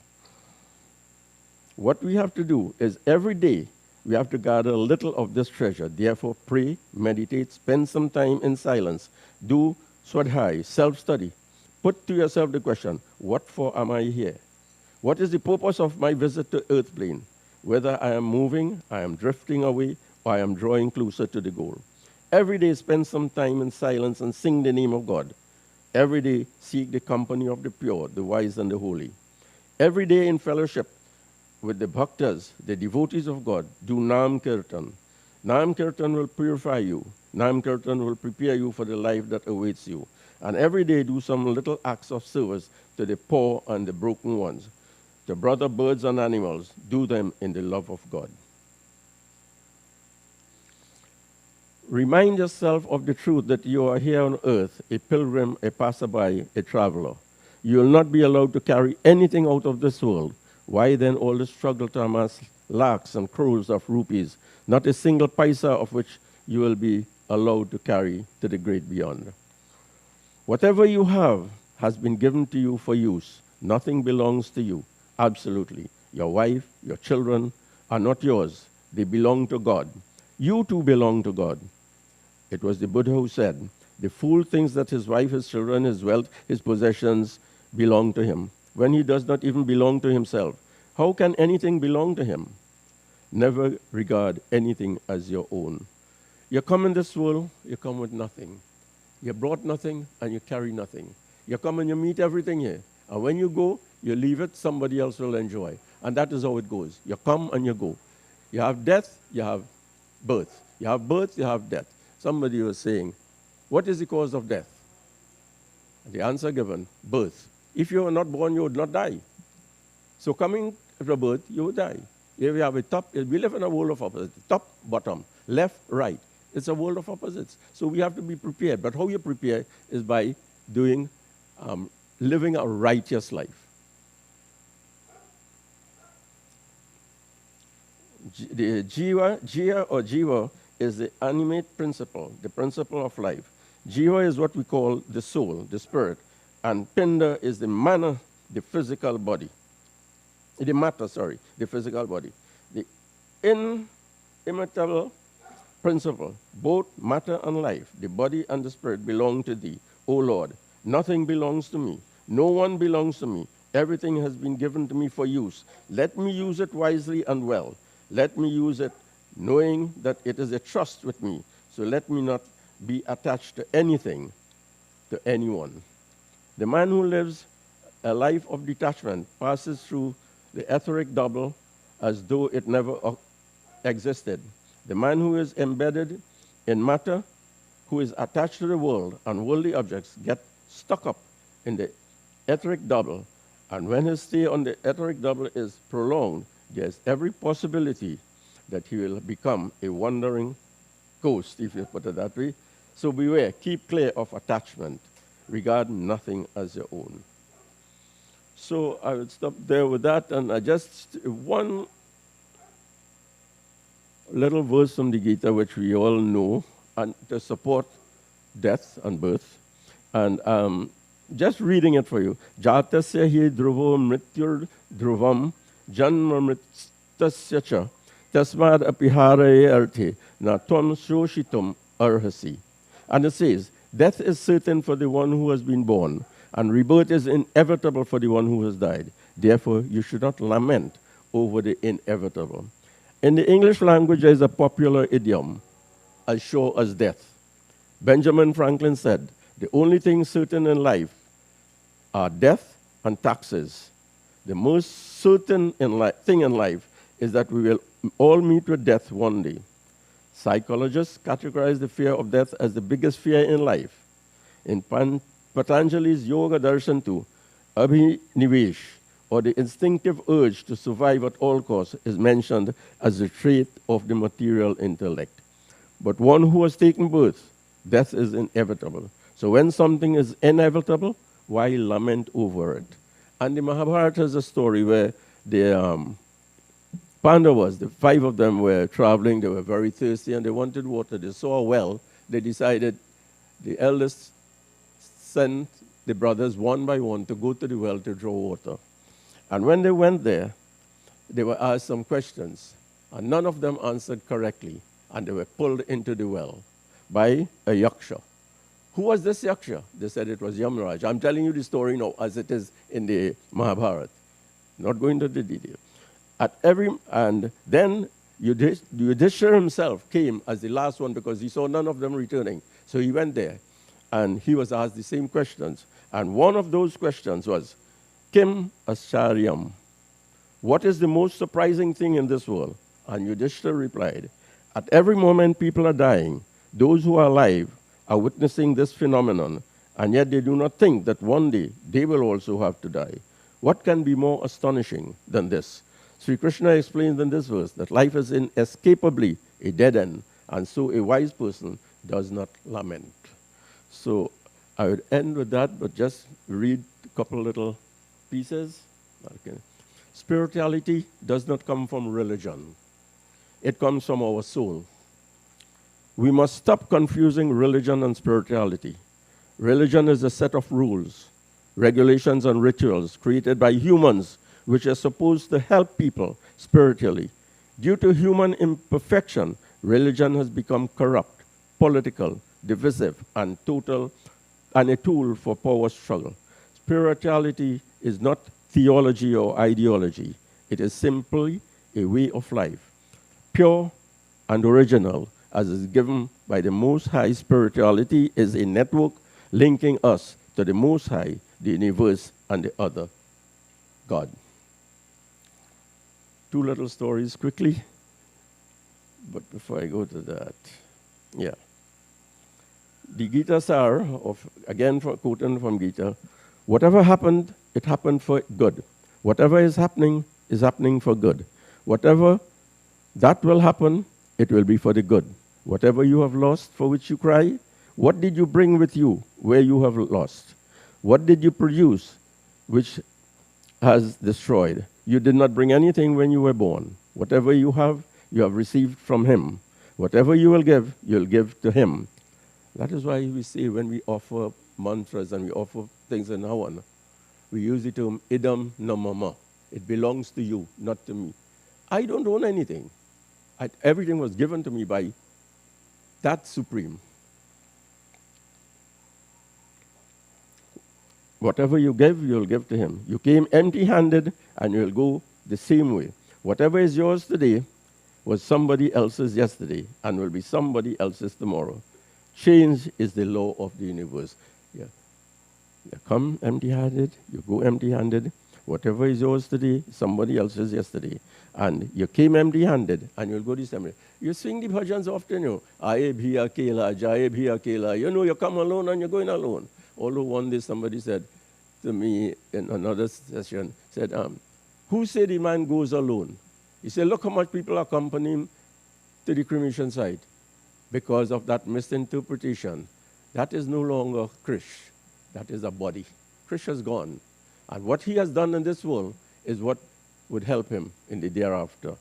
What we have to do is every day, we have to gather a little of this treasure. Therefore, pray, meditate, spend some time in silence. Do swadhyay, self-study. Put to yourself the question, what for am I here? What is the purpose of my visit to earth plane? Whether I am moving, I am drifting away, or I am drawing closer to the goal. Every day, spend some time in silence and sing the name of God. Every day, seek the company of the pure, the wise, and the holy. Every day in fellowship with the bhaktas, the devotees of God, do Nam Kirtan. Nam Kirtan will purify you. Nam Kirtan will prepare you for the life that awaits you. And every day do some little acts of service to the poor and the broken ones. To brother birds and animals, do them in the love of God. Remind yourself of the truth that you are here on earth, a pilgrim, a passerby, a traveler. You will not be allowed to carry anything out of this world. Why then all the struggle to amass lakhs and crores of rupees, not a single paisa of which you will be allowed to carry to the great beyond? Whatever you have has been given to you for use. Nothing belongs to you, absolutely. Your wife, your children are not yours. They belong to God. You too belong to God. It was the Buddha who said, the fool thinks that his wife, his children, his wealth, his possessions belong to him, when he does not even belong to himself. How can anything belong to him? Never regard anything as your own. You come in this world, you come with nothing. You brought nothing and you carry nothing. You come and you meet everything here. And when you go, you leave it, somebody else will enjoy. And that is how it goes. You come and you go. You have death, you have birth. You have birth, you have death. Somebody was saying, what is the cause of death? The answer given, birth. If you were not born, you would not die. So coming to birth, you would die. If you have a top, we live in a world of opposites, top, bottom, left, right. It's a world of opposites. So we have to be prepared. But how you prepare is by doing, living a righteous life. The jiva is the animate principle, the principle of life. Jiva is what we call the soul, the spirit. And pinda is the mana, the physical body. The matter, the physical body. The inimitable principle, both matter and life, the body and the spirit belong to thee, O Lord. Nothing belongs to me. No one belongs to me. Everything has been given to me for use. Let me use it wisely and well. Let me use it knowing that it is a trust with me. So let me not be attached to anything, to anyone. The man who lives a life of detachment passes through the etheric double as though it never existed. The man who is embedded in matter, who is attached to the world and worldly objects, gets stuck up in the etheric double. And when his stay on the etheric double is prolonged, there's every possibility that he will become a wandering ghost, if you put it that way. So beware, keep clear of attachment. Regard nothing as your own. So I would stop there with that, and I just, one little verse from the Gita, which we all know, and to support death and birth. And just reading it for you. Jatasya hi dhruvo mrityur dhruvam janma mritasya cha tasmad apiharaye arte na tvam shoshitum arhasi. And it says, death is certain for the one who has been born, and rebirth is inevitable for the one who has died. Therefore, you should not lament over the inevitable. In the English language, there is a popular idiom, as sure as death. Benjamin Franklin said, the only thing certain in life are death and taxes. The most certain thing in life is that we will all meet with death one day. Psychologists categorize the fear of death as the biggest fear in life. In Patanjali's Yoga Darshan 2, Abhinivesh, or the instinctive urge to survive at all costs, is mentioned as a trait of the material intellect. But one who has taken birth, death is inevitable. So when something is inevitable, why lament over it? And the Mahabharata is a story where the Pandavas, the 5 of them were traveling, they were very thirsty, and they wanted water. They saw a well. They decided, the eldest sent the brothers one by one to go to the well to draw water. And when they went there, they were asked some questions, and none of them answered correctly, and they were pulled into the well by a yaksha. Who was this yaksha? They said it was Yamaraj. I'm telling you the story now as it is in the Mahabharata. Not going into the detail. And then Yudhishthira himself came as the last one because he saw none of them returning. So he went there, and he was asked the same questions. And one of those questions was, Kim Acharyam? What is the most surprising thing in this world? And Yudhishthira replied, at every moment people are dying. Those who are alive are witnessing this phenomenon, and yet they do not think that one day they will also have to die. What can be more astonishing than this? Sri Krishna explains in this verse that life is inescapably a dead end, and so a wise person does not lament. So I would end with that, but just read a couple little pieces. Okay. Spirituality does not come from religion. It comes from our soul. We must stop confusing religion and spirituality. Religion is a set of rules, regulations, and rituals created by humans which are supposed to help people spiritually. Due to human imperfection, religion has become corrupt, political, divisive, and a tool for power struggle. Spirituality is not theology or ideology. It is simply a way of life, pure and original, as is given by the Most High. Spirituality is a network linking us to the Most High, the universe, and the other God. 2 little stories quickly, but before I go to that, the Gita Sar, again quoting from Gita, whatever happened, it happened for good. Whatever is happening for good. Whatever that will happen, it will be for the good. Whatever you have lost, for which you cry, what did you bring with you where you have lost? What did you produce which has destroyed? You did not bring anything when you were born. Whatever you have received from him. Whatever you will give, you'll give to him. That is why we say when we offer mantras and we offer things in Havan, we use the term idam na mama. It belongs to you, not to me. I don't own anything. Everything was given to me by that Supreme. Whatever you give, you'll give to him. You came empty-handed, and you'll go the same way. Whatever is yours today was somebody else's yesterday and will be somebody else's tomorrow. Change is the law of the universe. You come empty-handed, you go empty-handed. Whatever is yours today, somebody else's yesterday. And you came empty-handed, and you'll go the same way. You sing the bhajans often, Aaye bhi akela, jaye bhi akela. You come alone and you're going alone. Although one day somebody said to me in another session, said, who said the man goes alone? He said, look how much people accompany him to the cremation site. Because of that misinterpretation, that is no longer Krish. That is a body. Krish has gone. And what he has done in this world is what would help him in the thereafter.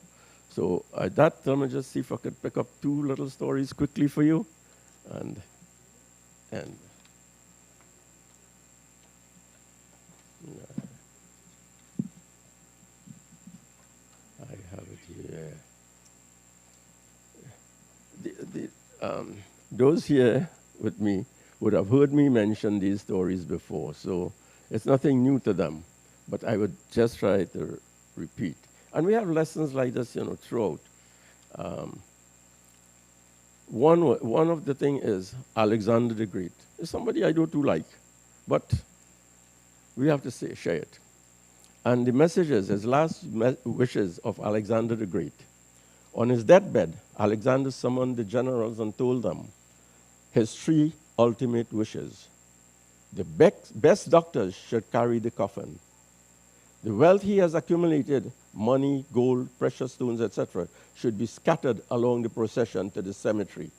So let me just see if I could pick up 2 little stories quickly for you. And I have it here. Those here with me would have heard me mention these stories before, so it's nothing new to them, but I would just try to repeat. And we have lessons like this, throughout. One of the things is Alexander the Great. It's somebody I don't too like, but we have to share it. And the messages, his last wishes of Alexander the Great. On his deathbed, Alexander summoned the generals and told them his 3 ultimate wishes. The best doctors should carry the coffin. The wealth he has accumulated, money, gold, precious stones, etc., should be scattered along the procession to the cemetery,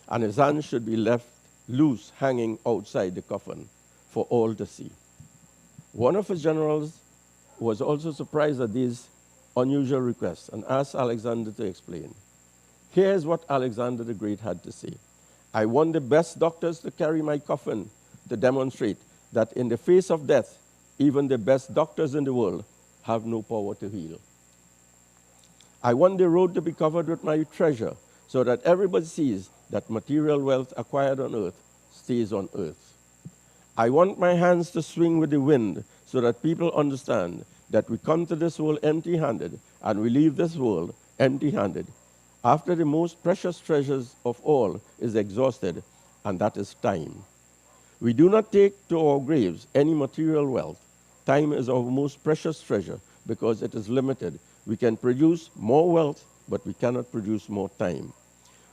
and his hands should be left loose hanging outside the coffin for all to see. One of his generals was also surprised at these unusual requests and asked Alexander to explain. Here's what Alexander the Great had to say. I want the best doctors to carry my coffin to demonstrate that in the face of death, even the best doctors in the world have no power to heal. I want the road to be covered with my treasure so that everybody sees that material wealth acquired on earth stays on earth. I want my hands to swing with the wind so that people understand that we come to this world empty-handed and we leave this world empty-handed after the most precious treasures of all is exhausted, and that is time. We do not take to our graves any material wealth. Time is our most precious treasure because it is limited. We can produce more wealth, but we cannot produce more time.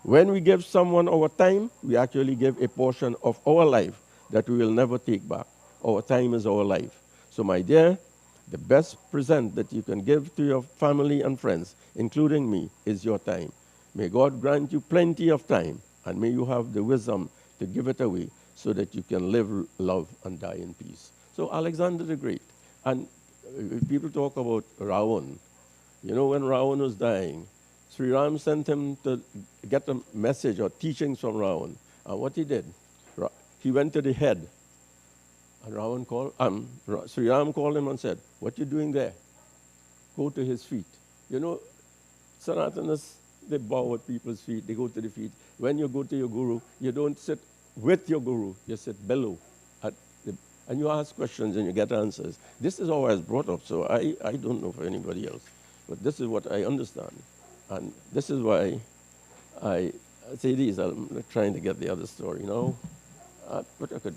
When we give someone our time, we actually give a portion of our life that we will never take back. Our time is our life. So, my dear, the best present that you can give to your family and friends, including me, is your time. May God grant you plenty of time, and may you have the wisdom to give it away so that you can live, love, and die in peace. So Alexander the Great. And people talk about Ravan. You know, when Ravan was dying, Sri Ram sent him to get a message or teachings from Ravan. And what he did, he went to the head. And Ravan called, Sri Ram called him and said, what are you doing there? Go to his feet. You know, Sanatanas, they bow at people's feet, they go to the feet. When you go to your guru, you don't sit with your guru, you sit below. And you ask questions and you get answers. This is how I was brought up, so I don't know for anybody else. But this is what I understand. And this is why I say these. I'm trying to get the other story now. But I could.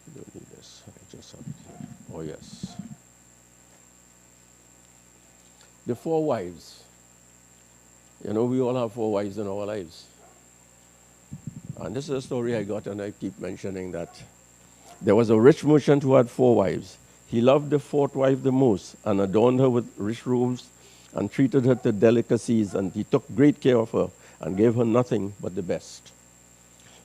You don't need this. I just have it here. Oh, yes. The 4 wives. You know, we all have 4 wives in our lives. And this is a story I got, and I keep mentioning that. There was a rich merchant who had 4 wives. He loved the 4th wife the most and adorned her with rich robes and treated her to delicacies, and he took great care of her and gave her nothing but the best.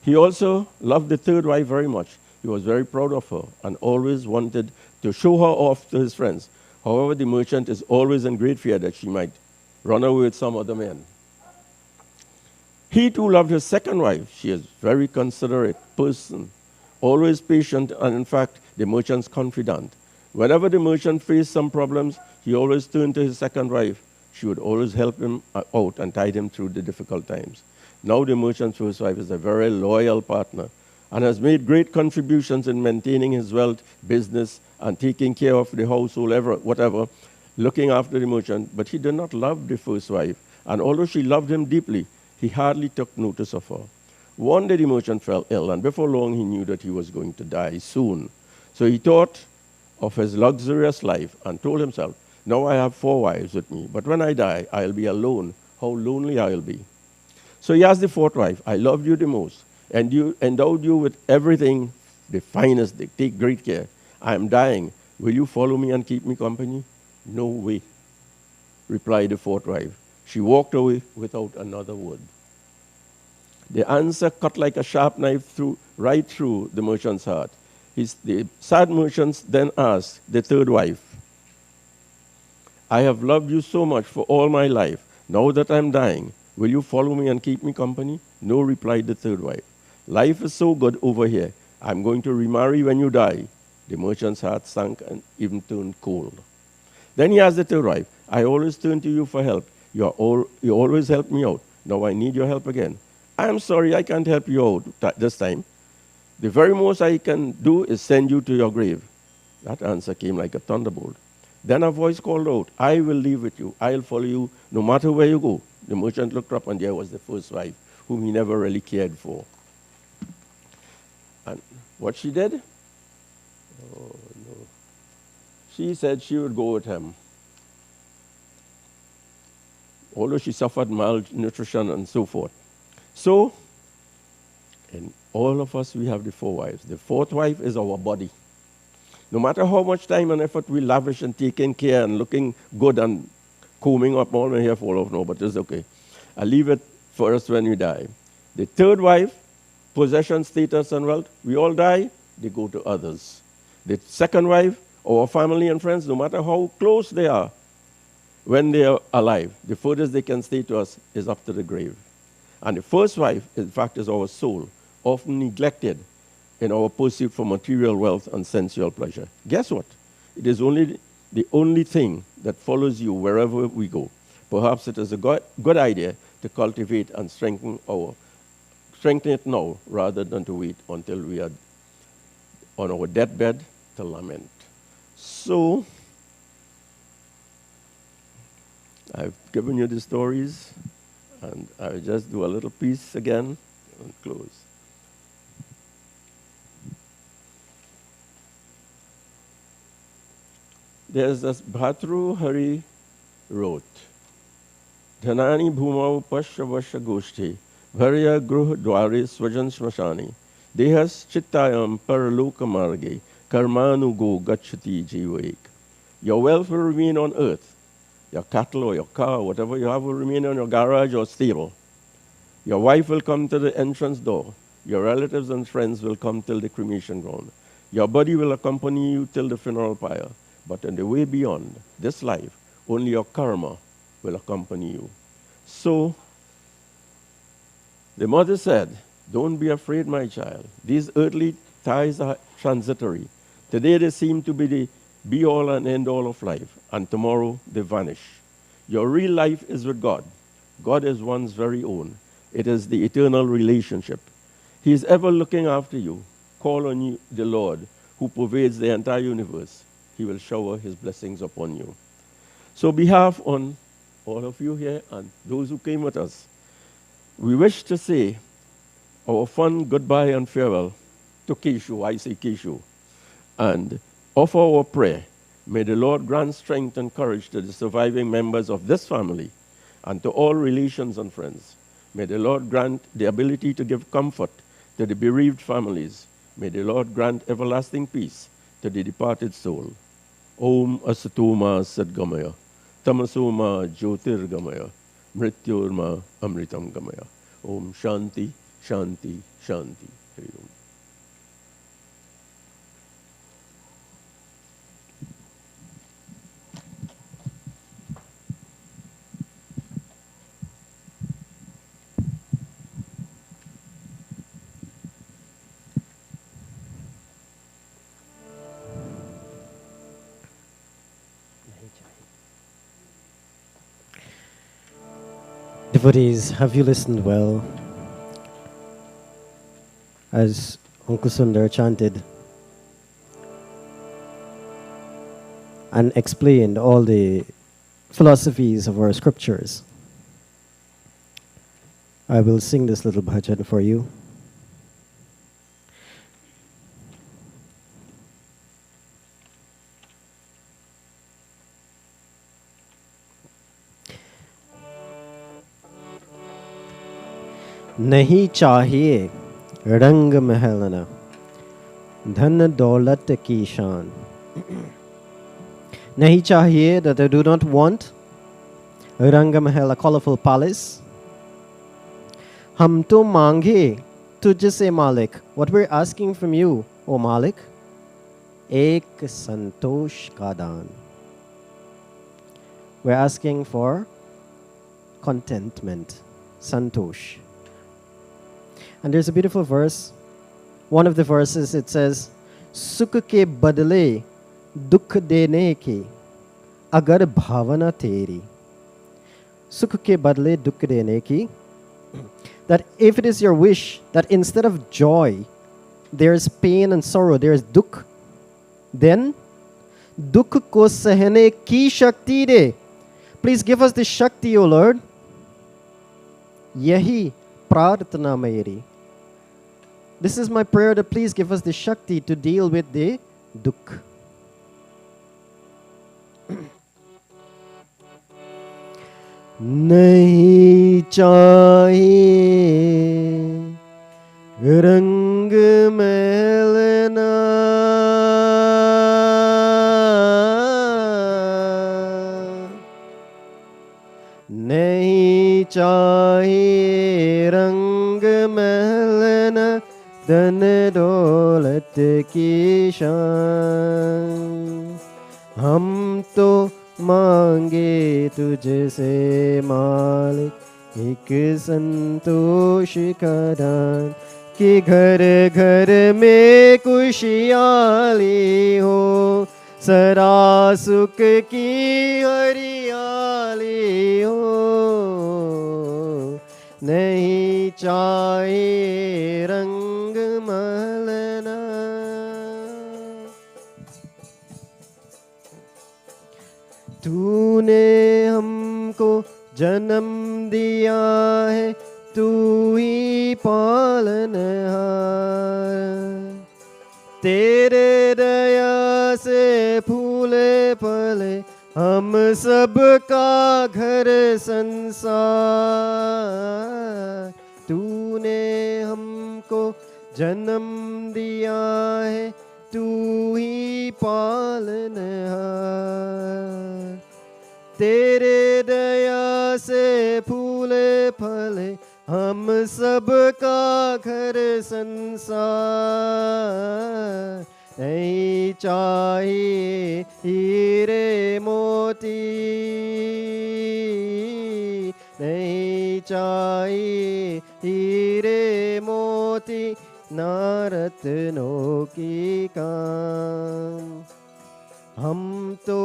He also loved the 3rd wife very much. He was very proud of her and always wanted to show her off to his friends. However, the merchant is always in great fear that she might run away with some other man. He too loved his 2nd wife. She is a very considerate person, always patient, and in fact, the merchant's confidant. Whenever the merchant faced some problems, he always turned to his 2nd wife. She would always help him out and tide him through the difficult times. Now the merchant's 1st wife is a very loyal partner and has made great contributions in maintaining his wealth, business, and taking care of the household, whatever, looking after the merchant. But he did not love the 1st wife, and although she loved him deeply, he hardly took notice of her. One day the merchant fell ill, and before long he knew that he was going to die soon. So he thought of his luxurious life and told himself, now I have 4 wives with me, but when I die, I'll be alone. How lonely I'll be. So he asked the 4th wife, I loved you the most, and you endowed you with everything, the finest, they take great care. I am dying. Will you follow me and keep me company? No way, replied the 4th wife. She walked away without another word. The answer cut like a sharp knife right through the merchant's heart. The sad merchant then asked the 3rd wife, I have loved you so much for all my life. Now that I'm dying, will you follow me and keep me company? No, replied the 3rd wife. Life is so good over here. I'm going to remarry when you die. The merchant's heart sank and even turned cold. Then he asked the 3rd wife, I always turn to you for help. You always help me out. Now I need your help again. I'm sorry, I can't help you out this time. The very most I can do is send you to your grave. That answer came like a thunderbolt. Then a voice called out, I will leave with you. I'll follow you no matter where you go. The merchant looked up, and there was the 1st wife, whom he never really cared for. And what she did? Oh, no. She said she would go with him. Although she suffered malnutrition and so forth. So, in all of us, we have the 4 wives. The 4th wife is our body. No matter how much time and effort we lavish in taking care and looking good and combing up, all my hair fall off now, but it's okay. I'll leave it for us when we die. The 3rd wife possession, status, and wealth. We all die, they go to others. The second wife, our family and friends, no matter how close they are, when they are alive, the furthest they can stay to us is up to the grave. And the first wife, in fact, is our soul, often neglected in our pursuit for material wealth and sensual pleasure. Guess what? It is only the only thing that follows you wherever we go. Perhaps it is a good idea to cultivate and strengthen it now rather than to wait until we are on our deathbed to lament. So, I've given you the stories, and I'll just do a little piece again and close. There's this Bhatru Hari wrote, Dhanani bhumau pasya vasya goshti, bharya gruh dware swajan smashani, dehas chittayam paraloka marge, karmanu go gachati jivaik. Your wealth will remain on earth. Your cattle or your car, whatever you have will remain in your garage or stable. Your wife will come to the entrance door. Your relatives and friends will come till the cremation ground. Your body will accompany you till the funeral pyre. But in the way beyond this life, only your karma will accompany you. So, the mother said, don't be afraid, my child. These earthly ties are transitory. Today they seem to be the be-all and end-all of life, and tomorrow they vanish. Your real life is with God. God is one's very own. It is the eternal relationship. He is ever looking after you. Call on you, the Lord, who pervades the entire universe. He will shower his blessings upon you. So behalf on all of you here and those who came with us, we wish to say our fond goodbye and farewell to Keshu, I say Keshu, and offer our prayer. May the Lord grant strength and courage to the surviving members of this family and to all relations and friends. May the Lord grant the ability to give comfort to the bereaved families. May the Lord grant everlasting peace to the departed soul. Om Asatoma Sadgamaya, Tamasoma Jyotirgamaya, Mrityurma Amritam Gamaya. Om Shanti, Shanti, Shanti. Hari Om. Devotees, have you listened well as Uncle Sundar chanted and explained all the philosophies of our scriptures? I will sing this little bhajan for you. नहीं चाहिए रंग महलना धन दौलत की शान. नहीं चाहिए, that I do not want रंग महल, a colorful palace. हम तो मांगे तुझसे मालिक, what we're asking from you, O Malik, एक संतोष का दान. We're asking for contentment, santosh. And there's a beautiful verse. One of the verses, it says, Sukh ke badle dukh dene ki agar bhavana teri. Sukh ke badle dukh dene ki. That if it is your wish that instead of joy, there's pain and sorrow, there's dukh, then dukh ko sahne ki shakti de. Please give us the shakti, O Lord. Yahi prarthana meri. This is my prayer, that please give us the shakti to deal with the dukh. Nahi chahiye rang melna, nahi chahiye rang melna धन दौलत की शान। हम तो मांगे तुझसे मालिक एक संतोष का दान, कि घर घर में खुशहाली हो, सदा सुख की हरियाली हो। नहीं चाहिए रंग मलना, तूने हमको जन्म दिया है, तू ही पालनहार। तेरे दया से फूले फले हम सबका घर संसार। तूने हमको जन्म दिया है, तू ही पालनहार। तेरे दया से फूले फले हम सबका घर संसार। नहीं चाहिए हीरे मोती, नहीं चाहिए हीरे मोती, ना रत्नों की काम। हम तो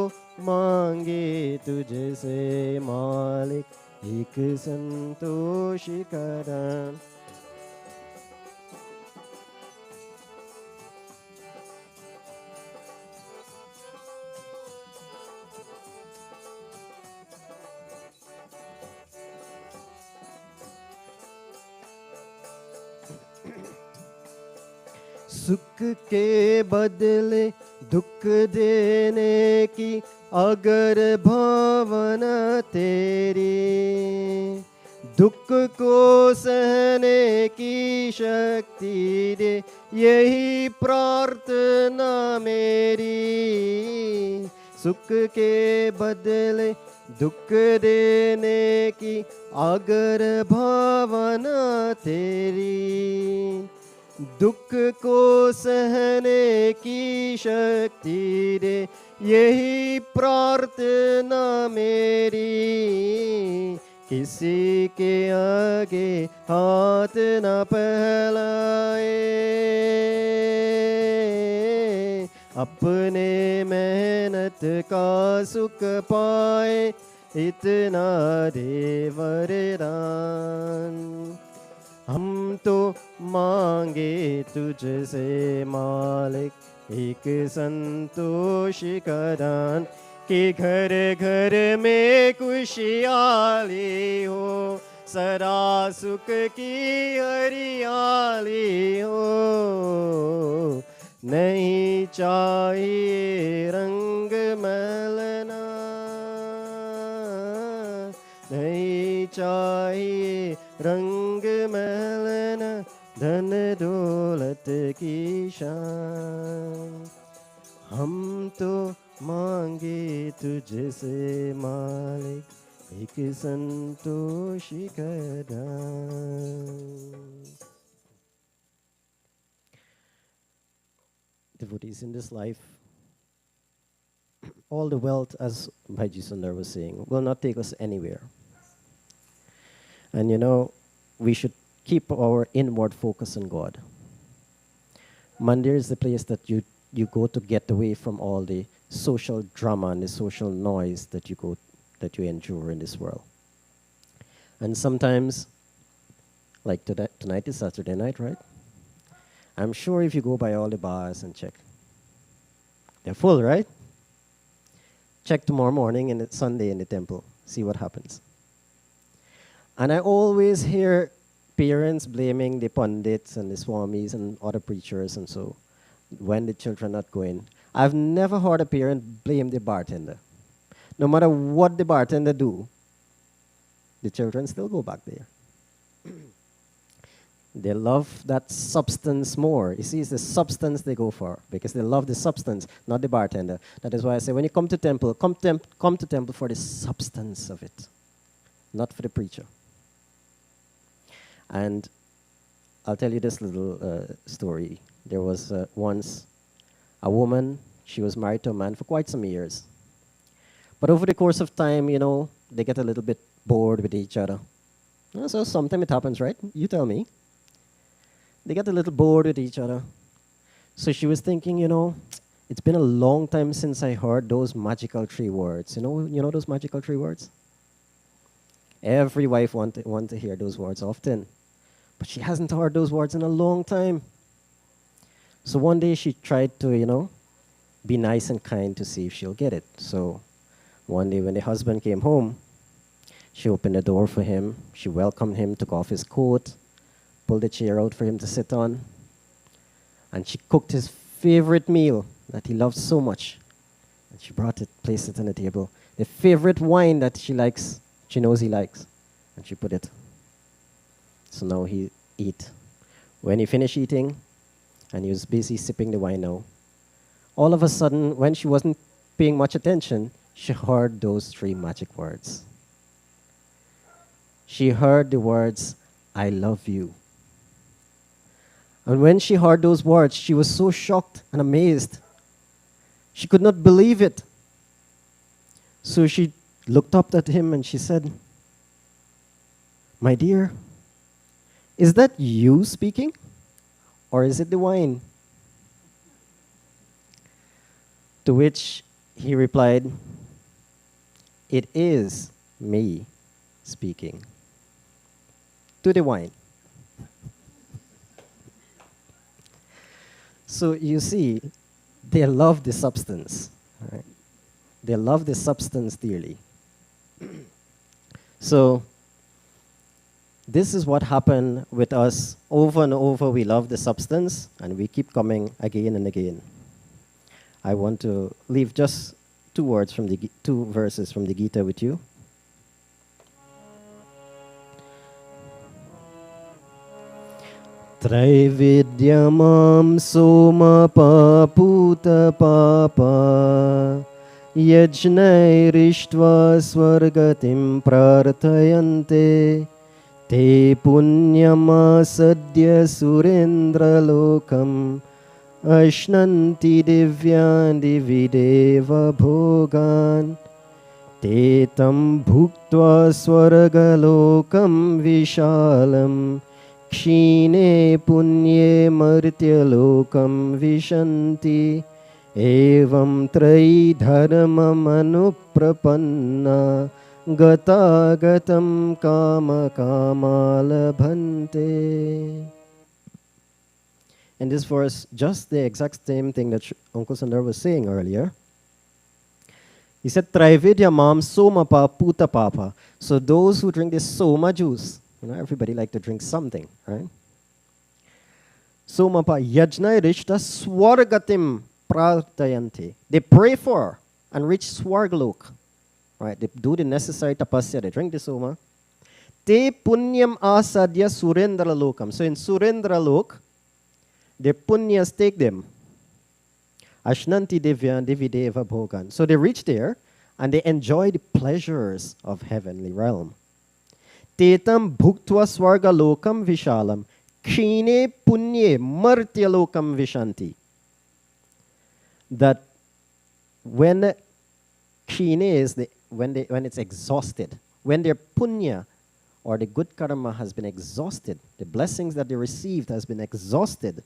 मांगे तुझसे मालिक एक संतोष का दान। सुख के बदले दुख देने की अगर भावना तेरी, दुख को सहने की शक्ति दे, यही प्रार्थना मेरी। सुख के बदले दुख देने की अगर भावना तेरी, दुख को सहने की शक्ति दे, यही प्रार्थना मेरी। किसी के आगे हाथ न फैलाए, अपने मेहनत का सुख पाए, इतना दे वरदान। हम तो मांगे तुझसे मालिक एक संतोष का दान, कि घर घर में खुशहाली हो, सदा सुख की हरियाली हो। नहीं चाहिए रंग मलना, नहीं चाहिए रंग मलना, धन दौलत की शान। हम तो मांगे तुझसे मालिक एक संतोष का दान। Devotees, in this life, all the wealth, as Bhaiji Sundar was saying, will not take us anywhere. And we should keep our inward focus on God. Mandir is the place that you go to get away from all the social drama and the social noise that you endure in this world. And sometimes, like tonight is Saturday night, right? I'm sure if you go by all the bars and check, they're full, right? Check tomorrow morning and Sunday in the temple, see what happens. And I always hear parents blaming the pundits and the swamis and other preachers and so when the children are not going. I've never heard a parent blame the bartender. No matter what the bartender do, the children still go back there. They love that substance more. You see, it's the substance they go for because they love the substance, not the bartender. That is why I say when you come to temple, come to temple for the substance of it, not for the preacher. And I'll tell you this little story. There was once a woman, she was married to a man for quite some years. But over the course of time, you know, they get a little bit bored with each other. So sometimes it happens, right? You tell me. They get a little bored with each other. So she was thinking, you know, it's been a long time since I heard those magical 3 words. You know those magical 3 words? Every wife want to hear those words often. But she hasn't heard those words in a long time. So one day she tried to, you know, be nice and kind to see if she'll get it. So one day when the husband came home, she opened the door for him. She welcomed him, took off his coat, pulled a chair out for him to sit on. And she cooked his favorite meal that he loved so much. And she brought it, placed it on the table. The favorite wine that she likes, she knows he likes. And she put it. So now he eat. When he finished eating, and he was busy sipping the wine now, all of a sudden, when she wasn't paying much attention, she heard those 3 magic words. She heard the words, I love you. And when she heard those words, she was so shocked and amazed. She could not believe it. So she looked up at him and she said, my dear, is that you speaking? Or is it the wine? To which he replied, it is me speaking. To the wine. So you see, they love the substance. Right? They love the substance dearly. So this is what happened with us over and over. We love the substance, and we keep coming again and again. I want to leave just 2 verses from the Gita with you. Traividyamam soma paputa papa yajnairištva swargatim prarthayante te punyama sadya surendra lokam ashnanti divyan divideva bhogan te tam bhuktva swargalokam vishalam क्षीणे पुण्ये मर्त्यलोकं विशन्ति एवं त्रयी धर्ममनुप्रपन्ना गतागतं कामकामालभन्ते. In this verse, just the exact same thing that Uncle Sundar was saying earlier. He said, Traividya mam soma pa puta papa. So those who drink this soma juice, you know, everybody like to drink something, right? Somapa yajna rishta swargatim prarthayanti. They pray for and reach swargalok, right? They do the necessary tapasya. They drink the soma. Te punyam asadya surendra lokam. So in surendra lok, their punyas take them. Ashnanti divyan divideva bhogan. So they reach there and they enjoy the pleasures of heavenly realm. Tetam bhuktva swarga lokam vishalam kshine punye martya lokam vishanti. That when kshine is when it's exhausted, when their punya or the good karma has been exhausted, the blessings that they received has been exhausted,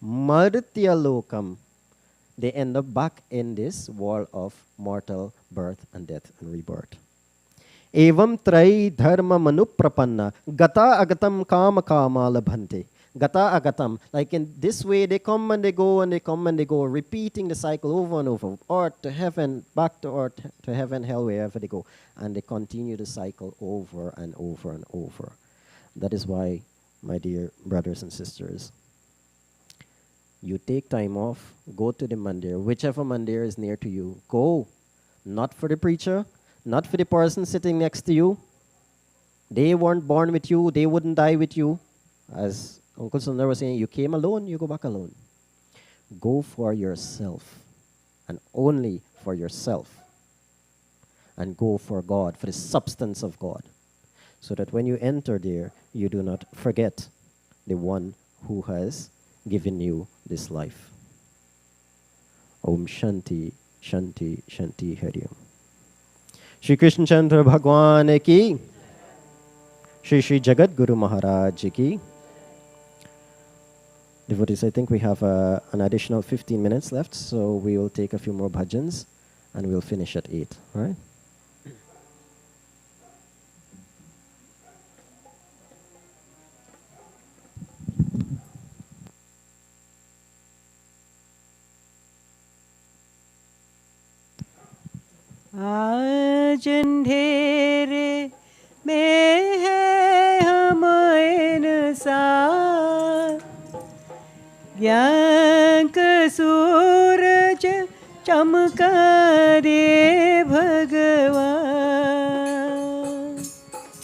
martya lokam, they end up back in this world of mortal birth and death and rebirth. Evam trai dharma manuprapanna gata agatam kama kama labhante. Gata agatam. Like in this way, they come and they go and they come and they go, repeating the cycle over and over. Earth to heaven, back to earth, to heaven, hell, wherever they go. And they continue the cycle over and over and over. That is why, my dear brothers and sisters, you take time off, go to the mandir, whichever mandir is near to you. Go. Not for the preacher, not for the person sitting next to you. They weren't born with you. They wouldn't die with you. As Uncle Sundar was saying, you came alone, you go back alone. Go for yourself, and only for yourself. And go for God, for the substance of God. So that when you enter there, you do not forget the one who has given you this life. Om Shanti, Shanti, Shanti, Hari Om. Shri Krishna Chandra Bhagwan ki, Shri Shri Jagat Guru Maharaj ki. Devotees, I think we have an additional 15 minutes left, so we will take a few more bhajans and we'll finish at 8, all right? आज अंधेरे में है हम इंसान, ज्ञान का सूरज चमका रे भगवान।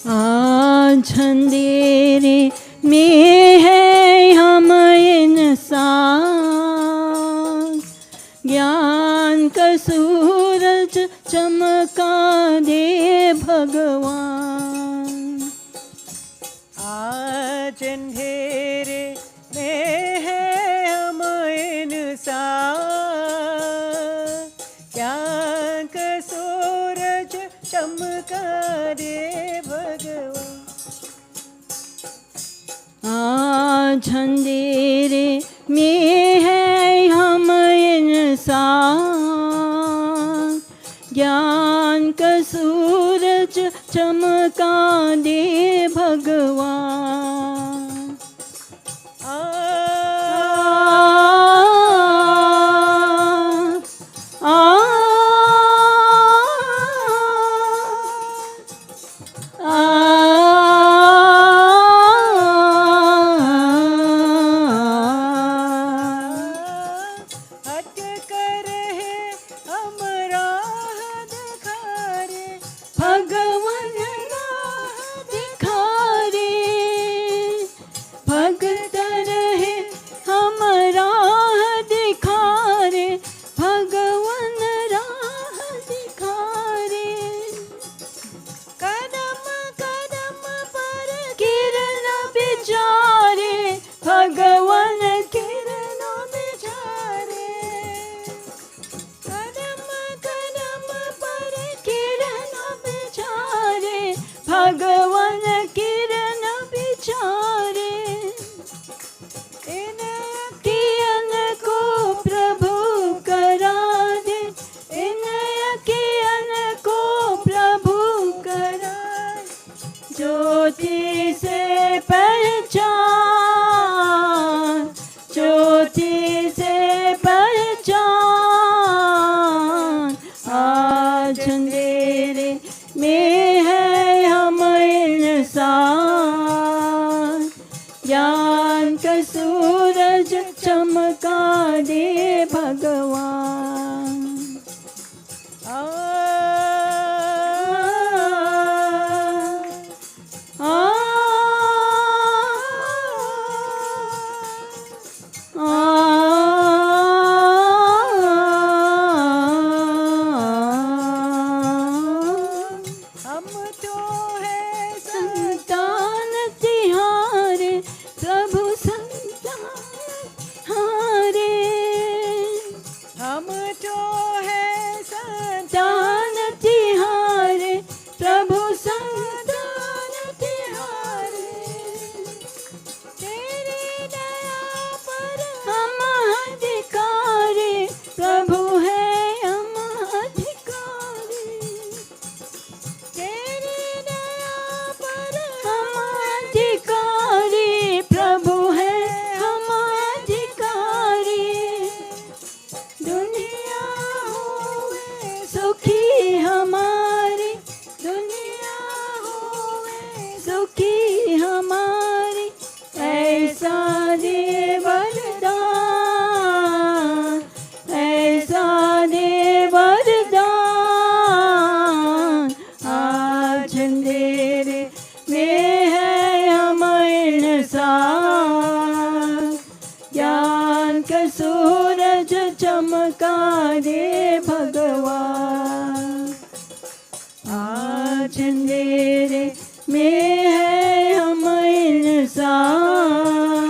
आज अंधेरे में है हम इंसान, ज्ञान का सूरज चमका दे भगवान। आज अंधेरे में है हम इंसान, ज्ञान का सूरज चमका दे भगवान। आज अंधेरे में है हम इंसान, ज्ञान का सूरज चमका दे भगवान। भगवान किरण बिचारे, इन किरण को प्रभु करा दे, इन किरण को प्रभु करा दे। ज्योति से पहचान, ज्योति से पहचान। आज अंधेरे में है हम इंसान, ज्ञान का सूरज चमका दे भगवान। चमका दे भगवान। आज अंधेरे में है हम इंसान,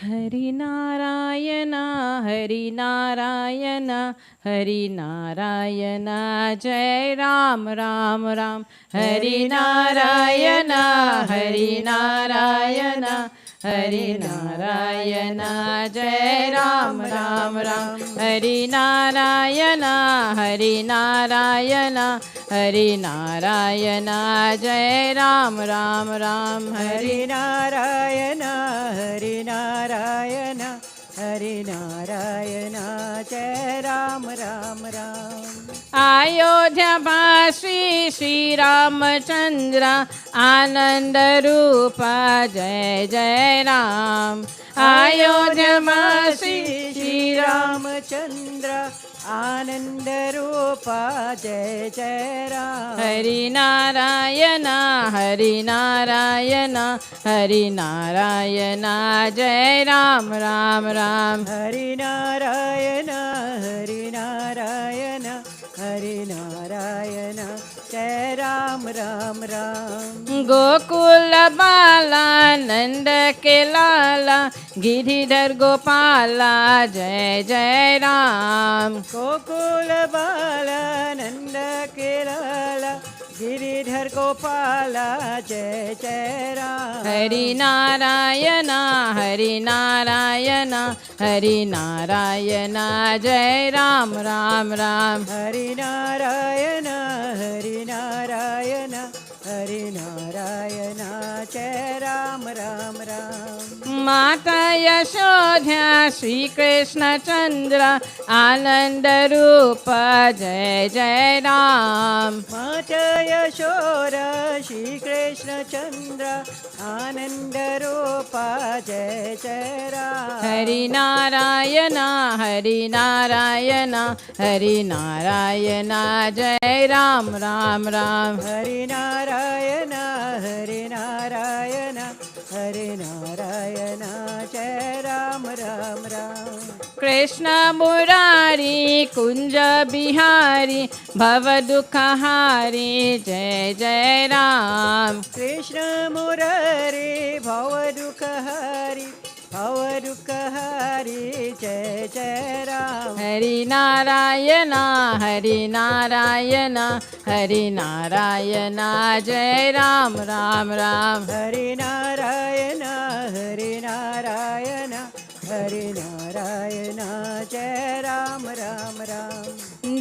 Hari Narayana, Hari Narayana, Hari Narayana, Jai Ram Ram Ram. Hari Narayana, Hari Narayana, Hari Narayana, Jai Ram Ram Ram. Hari Narayana, Hari Narayana, Hari Narayana, Jai Ram Ram Ram. Hari Narayana, Hari Narayana, Hari Narayana, Jai Ram Ram Ram. Ayodhya Shri Shri Ramchandra आनंद रूप जय जय राम. अयोध्या श्री श्री रामचंद्र आनंद रूपा जय जय राम. हरि नारायण हरि नारायण हरि नारायण जय राम राम राम. हरि नारायण हरि नारायण हरि नारायण जय राम राम राम. गोकुल बाला नंद के लाला गिरिधर गोपाला जय जय राम. गोकुल बाला नंद के लाला गिरिधर गोपाला जय जय राम. हरि नारायण हरि नारायण हरि नारायण जय राम राम राम. हरि नारायण हरि नारायण हरि नारायण जय राम राम राम. माता यशोध्या श्री कृष्ण चंद्र आनंद रूप जय जय राम. माता यशोदा श्री कृष्ण चंद्र आनंद रूपा जय जय राम. हरि नारायण हरि नारायण हरि नारायण जय राम राम राम. हरि नारायण हरि नारायण हरि नारायण जय राम राम राम. कृष्ण मुरारी कुंज बिहारी भव दुख हारी जय जय राम. कृष्ण मुरारी भव दुख हरि भव दुख हरि जय जय राम. हरि नारायण हरि नारायण हरि नारायण जय राम राम राम. हरि नारायण हरि नारायण हरि नारायण जय राम राम राम.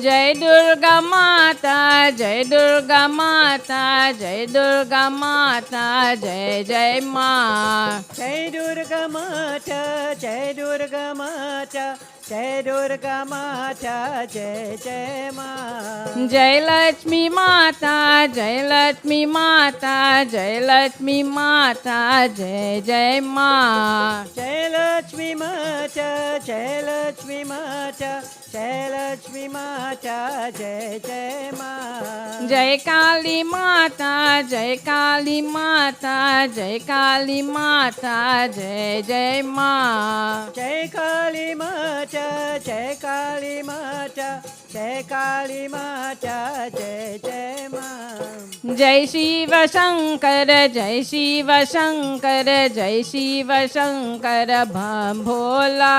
जय दुर्गा माता जय दुर्गा माता जय दुर्गा माता जय जय माँ. जय दुर्गा माता जय दुर्गा माता जय दुर्गा माता जय जय माँ. जय लक्ष्मी माता जय लक्ष्मी माता जय लक्ष्मी माता जय जय माँ. जय लक्ष्मी माता जय लक्ष्मी माता जय लक्ष्मी माता जय जय माँ. जय काली माता जय काली माता जय काली माता जय जय माँ. जय काली माता जय काली माता जय काली माता जय जय माँ. जय शिव शंकर जय शिव शंकर जय शिव शंकर भम भोला.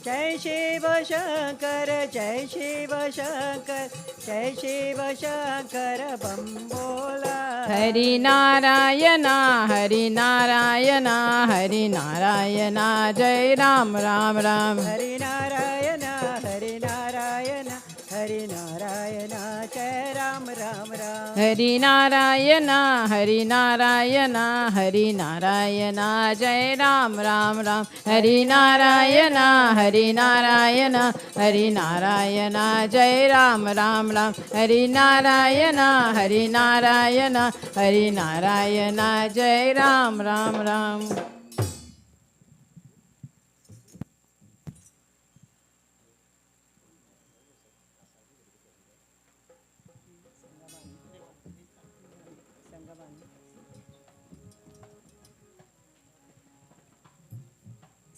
जय शिव शंकर जय शिव शंकर जय शिव शंकर बम बोला. हरि नारायण हरि नारायण हरि नारायण जय राम राम राम. हरि नारायण हरि नारायण हरि नारायण जय राम राम राम. हरि नारायण हरि नारायण हरि नारायण जय राम राम राम. हरि नारायण हरि नारायण हरि नारायण जय राम राम राम. हरि नारायण हरि नारायण हरि नारायण जय Ram Ram Ram.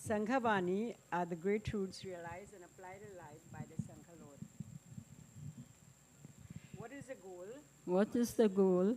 Sanghavani are the great truths realized and applied in life by the Sangha Lord. What is the goal? What is the goal?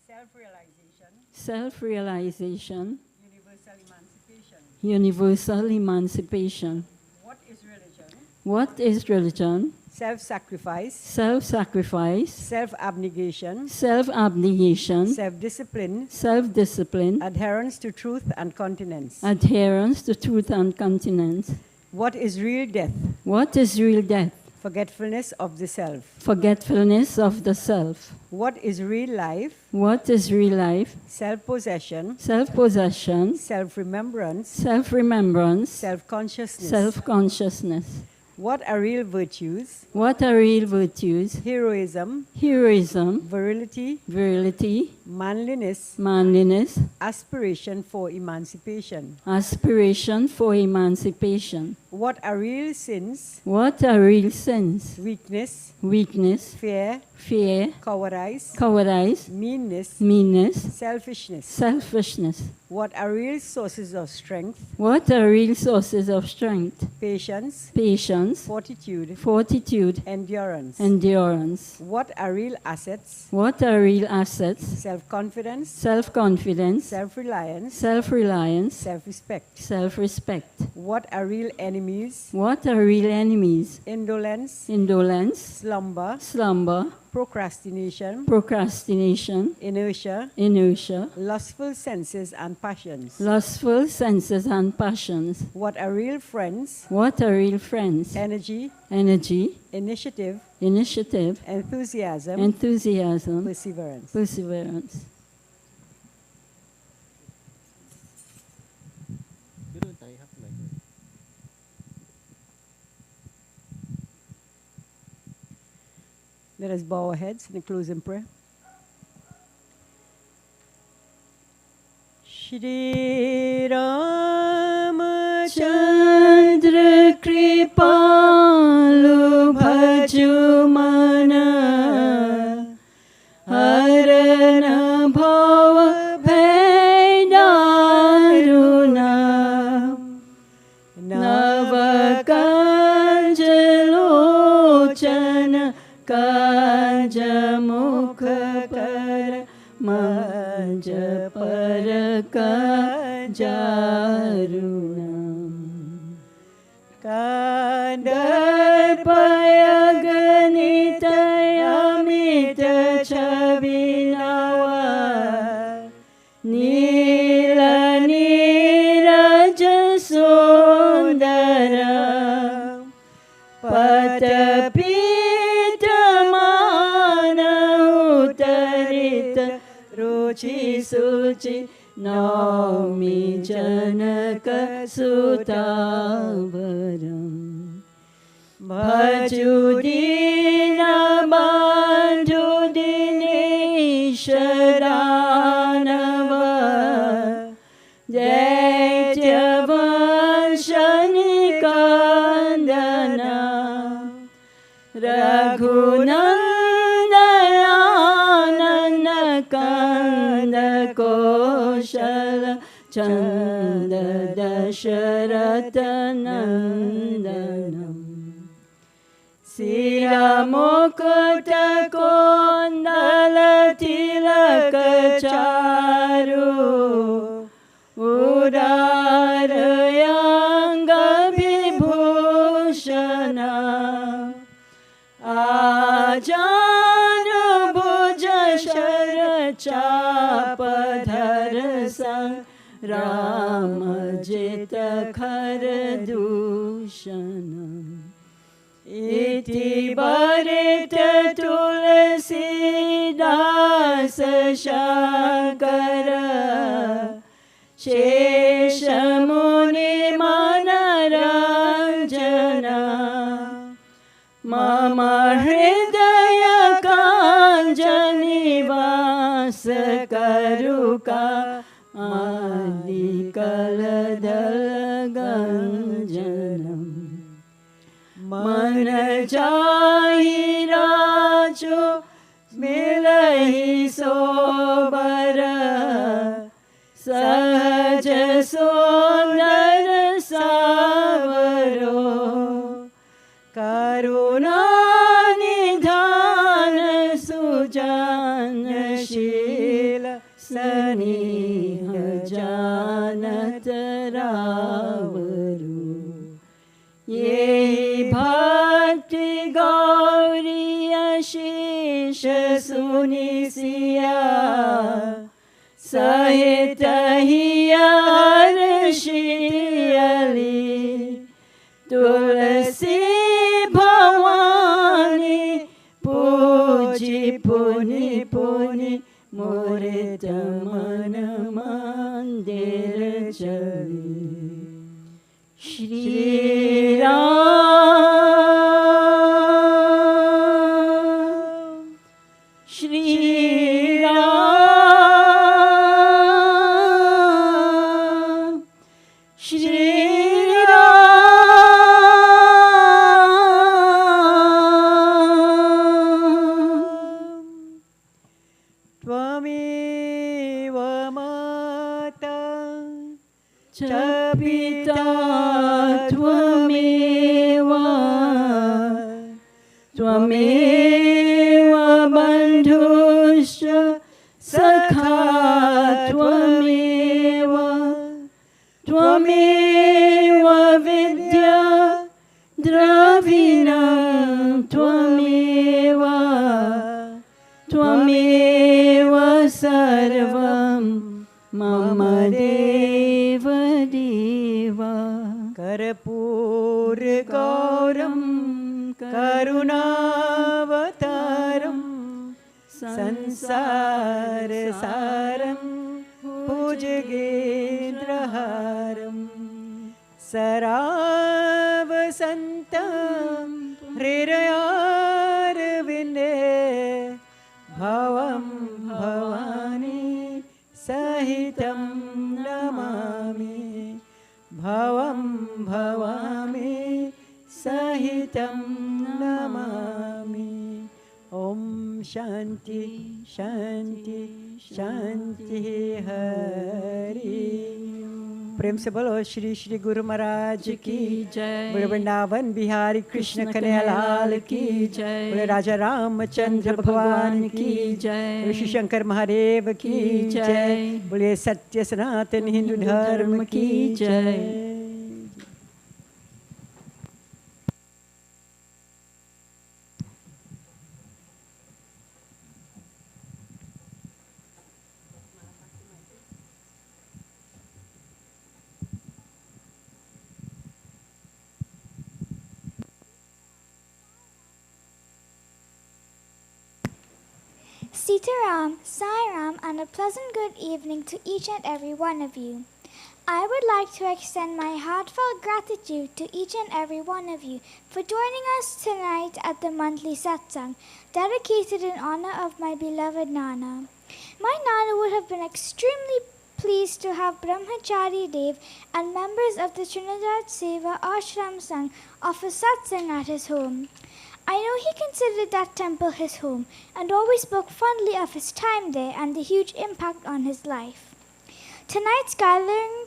Self-realization, Self-realization, universal emancipation, Universal emancipation. What is religion? What is religion? Self-sacrifice, Self-sacrifice, self-abnegation, self-abnegation, self-discipline, self-discipline, adherence to truth and continence. adherence to truth and continence. What is real death? What is real death? Forgetfulness of the self. Forgetfulness of the self. What is real life? What is real life? Self-possession, Self-possession, self-remembrance, self-remembrance, self-consciousness. self-consciousness. What are real virtues? What are real virtues? Heroism, Heroism, virility, virility, manliness, manliness, aspiration for emancipation. aspiration for emancipation. What are real sins? What are real sins? Weakness, Weakness, fear, fear, cowardice, cowardice, meanness, meanness, selfishness. selfishness. What are real sources of strength? What are real sources of strength? Patience, Patience, fortitude, fortitude, endurance. endurance. What are real assets? What are real assets? Self-confidence, Self-confidence, self-reliance, self-reliance, self-respect. self-respect. What are real enemies? What are real enemies? Indolence, Indolence, slumber, slumber, procrastination, procrastination, inertia, inertia, lustful senses and passions. lustful senses and passions. What are real friends? What are real friends? Energy, Energy, initiative, initiative, enthusiasm, enthusiasm, perseverance. perseverance. Let us bow our heads in a closing prayer. Shri Chandra Kripalu Bhaju Mana Harana Bhava Bhedaruna Navakanjalochana Kajamukha Manja Parakajarunam Kandarpayaganitayamita Chavinawa Nila Nirajasundara Patapitamana Uttarita Ruchi Suchi Naumi Janaka Sutavaram Bhajudina Bandhudini Sharanava Daityavanshanikandanam Raghunandayananda Koshala Chanda Dasharatanandanam Siramukta Kondala Tilaka Charu Udarayanga Vibhushana Ajana Bhuja Sharachapadharasang Ramajita Kharadushanam Iti Bharita Tulasi Dasa Shankara Sheshamuni Manaranjana Mama Hridaya Kanjani Vasakaruka Adi Kaladalaganjanam Mana Jahi Rajo Milahi Sobara Sahaja Sundara Savaro Karuna Nidhana Sujana Shila Saniha Janatara सुनिसिया सहित हिया हर्षियली तुलसी भवानी पूजी पुनि पुनि मोरे मन मंदिर चली श्री राम श्री राम श्री त्वमेव माता च पिता त्वमेव त्वमेव बन्धुश्च सखा त्वमेव त्वमेव विद्या द्रविणं त्वमेव त्वमेव सर्वं मम देव देव कर्पूरगौरं करुणावतारं संसारसारं भुजगेन्द्रहारं सरावसन्तं हृदयारविन्दे भवं भवानी सहितं नमामि भवं भवामि सहितं नमामि ॐ शान्ति शान्ति शान्ति हरि प्रेम से बोलो श्री श्री गुरु महाराज की जय। बोले वृंदावन बिहारी कृष्ण कन्हैयालाल की जय। बोले राजा रामचंद्र भगवान की जय। बोले श्री शंकर महादेव की जय। बोले सत्य सनातन हिंदू धर्म की जय। Sitaram, Sairam, and a pleasant good evening to each and every one of you. I would like to extend my heartfelt gratitude to each and every one of you for joining us tonight at the monthly Satsang, dedicated in honor of my beloved Nana. My Nana would have been extremely pleased to have Brahmachari Dev and members of the Trinidad Sevashram Sangha offer Satsang at his home. I know he considered that temple his home and always spoke fondly of his time there and the huge impact on his life. Tonight's gathering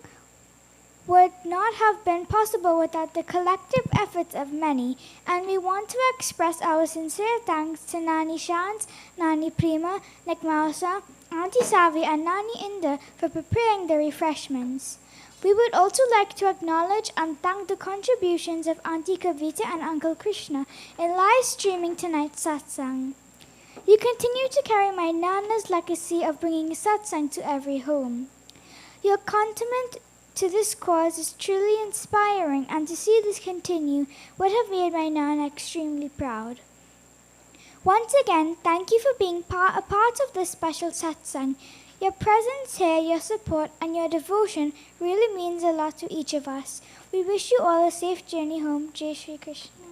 would not have been possible without the collective efforts of many, and we want to express our sincere thanks to Nani Shans, Nani Prima, Nikmausa, Auntie Savi, and Nani Inda for preparing the refreshments. We would also like to acknowledge and thank the contributions of Auntie Kavita and Uncle Krishna in live streaming tonight's satsang. You continue to carry my Nana's legacy of bringing satsang to every home. Your commitment to this cause is truly inspiring, and to see this continue would have made my Nana extremely proud. Once again, thank you for being a part of this special satsang. Your presence here, your support, and your devotion really means a lot to each of us. We wish you all a safe journey home. Jai Shri Krishna.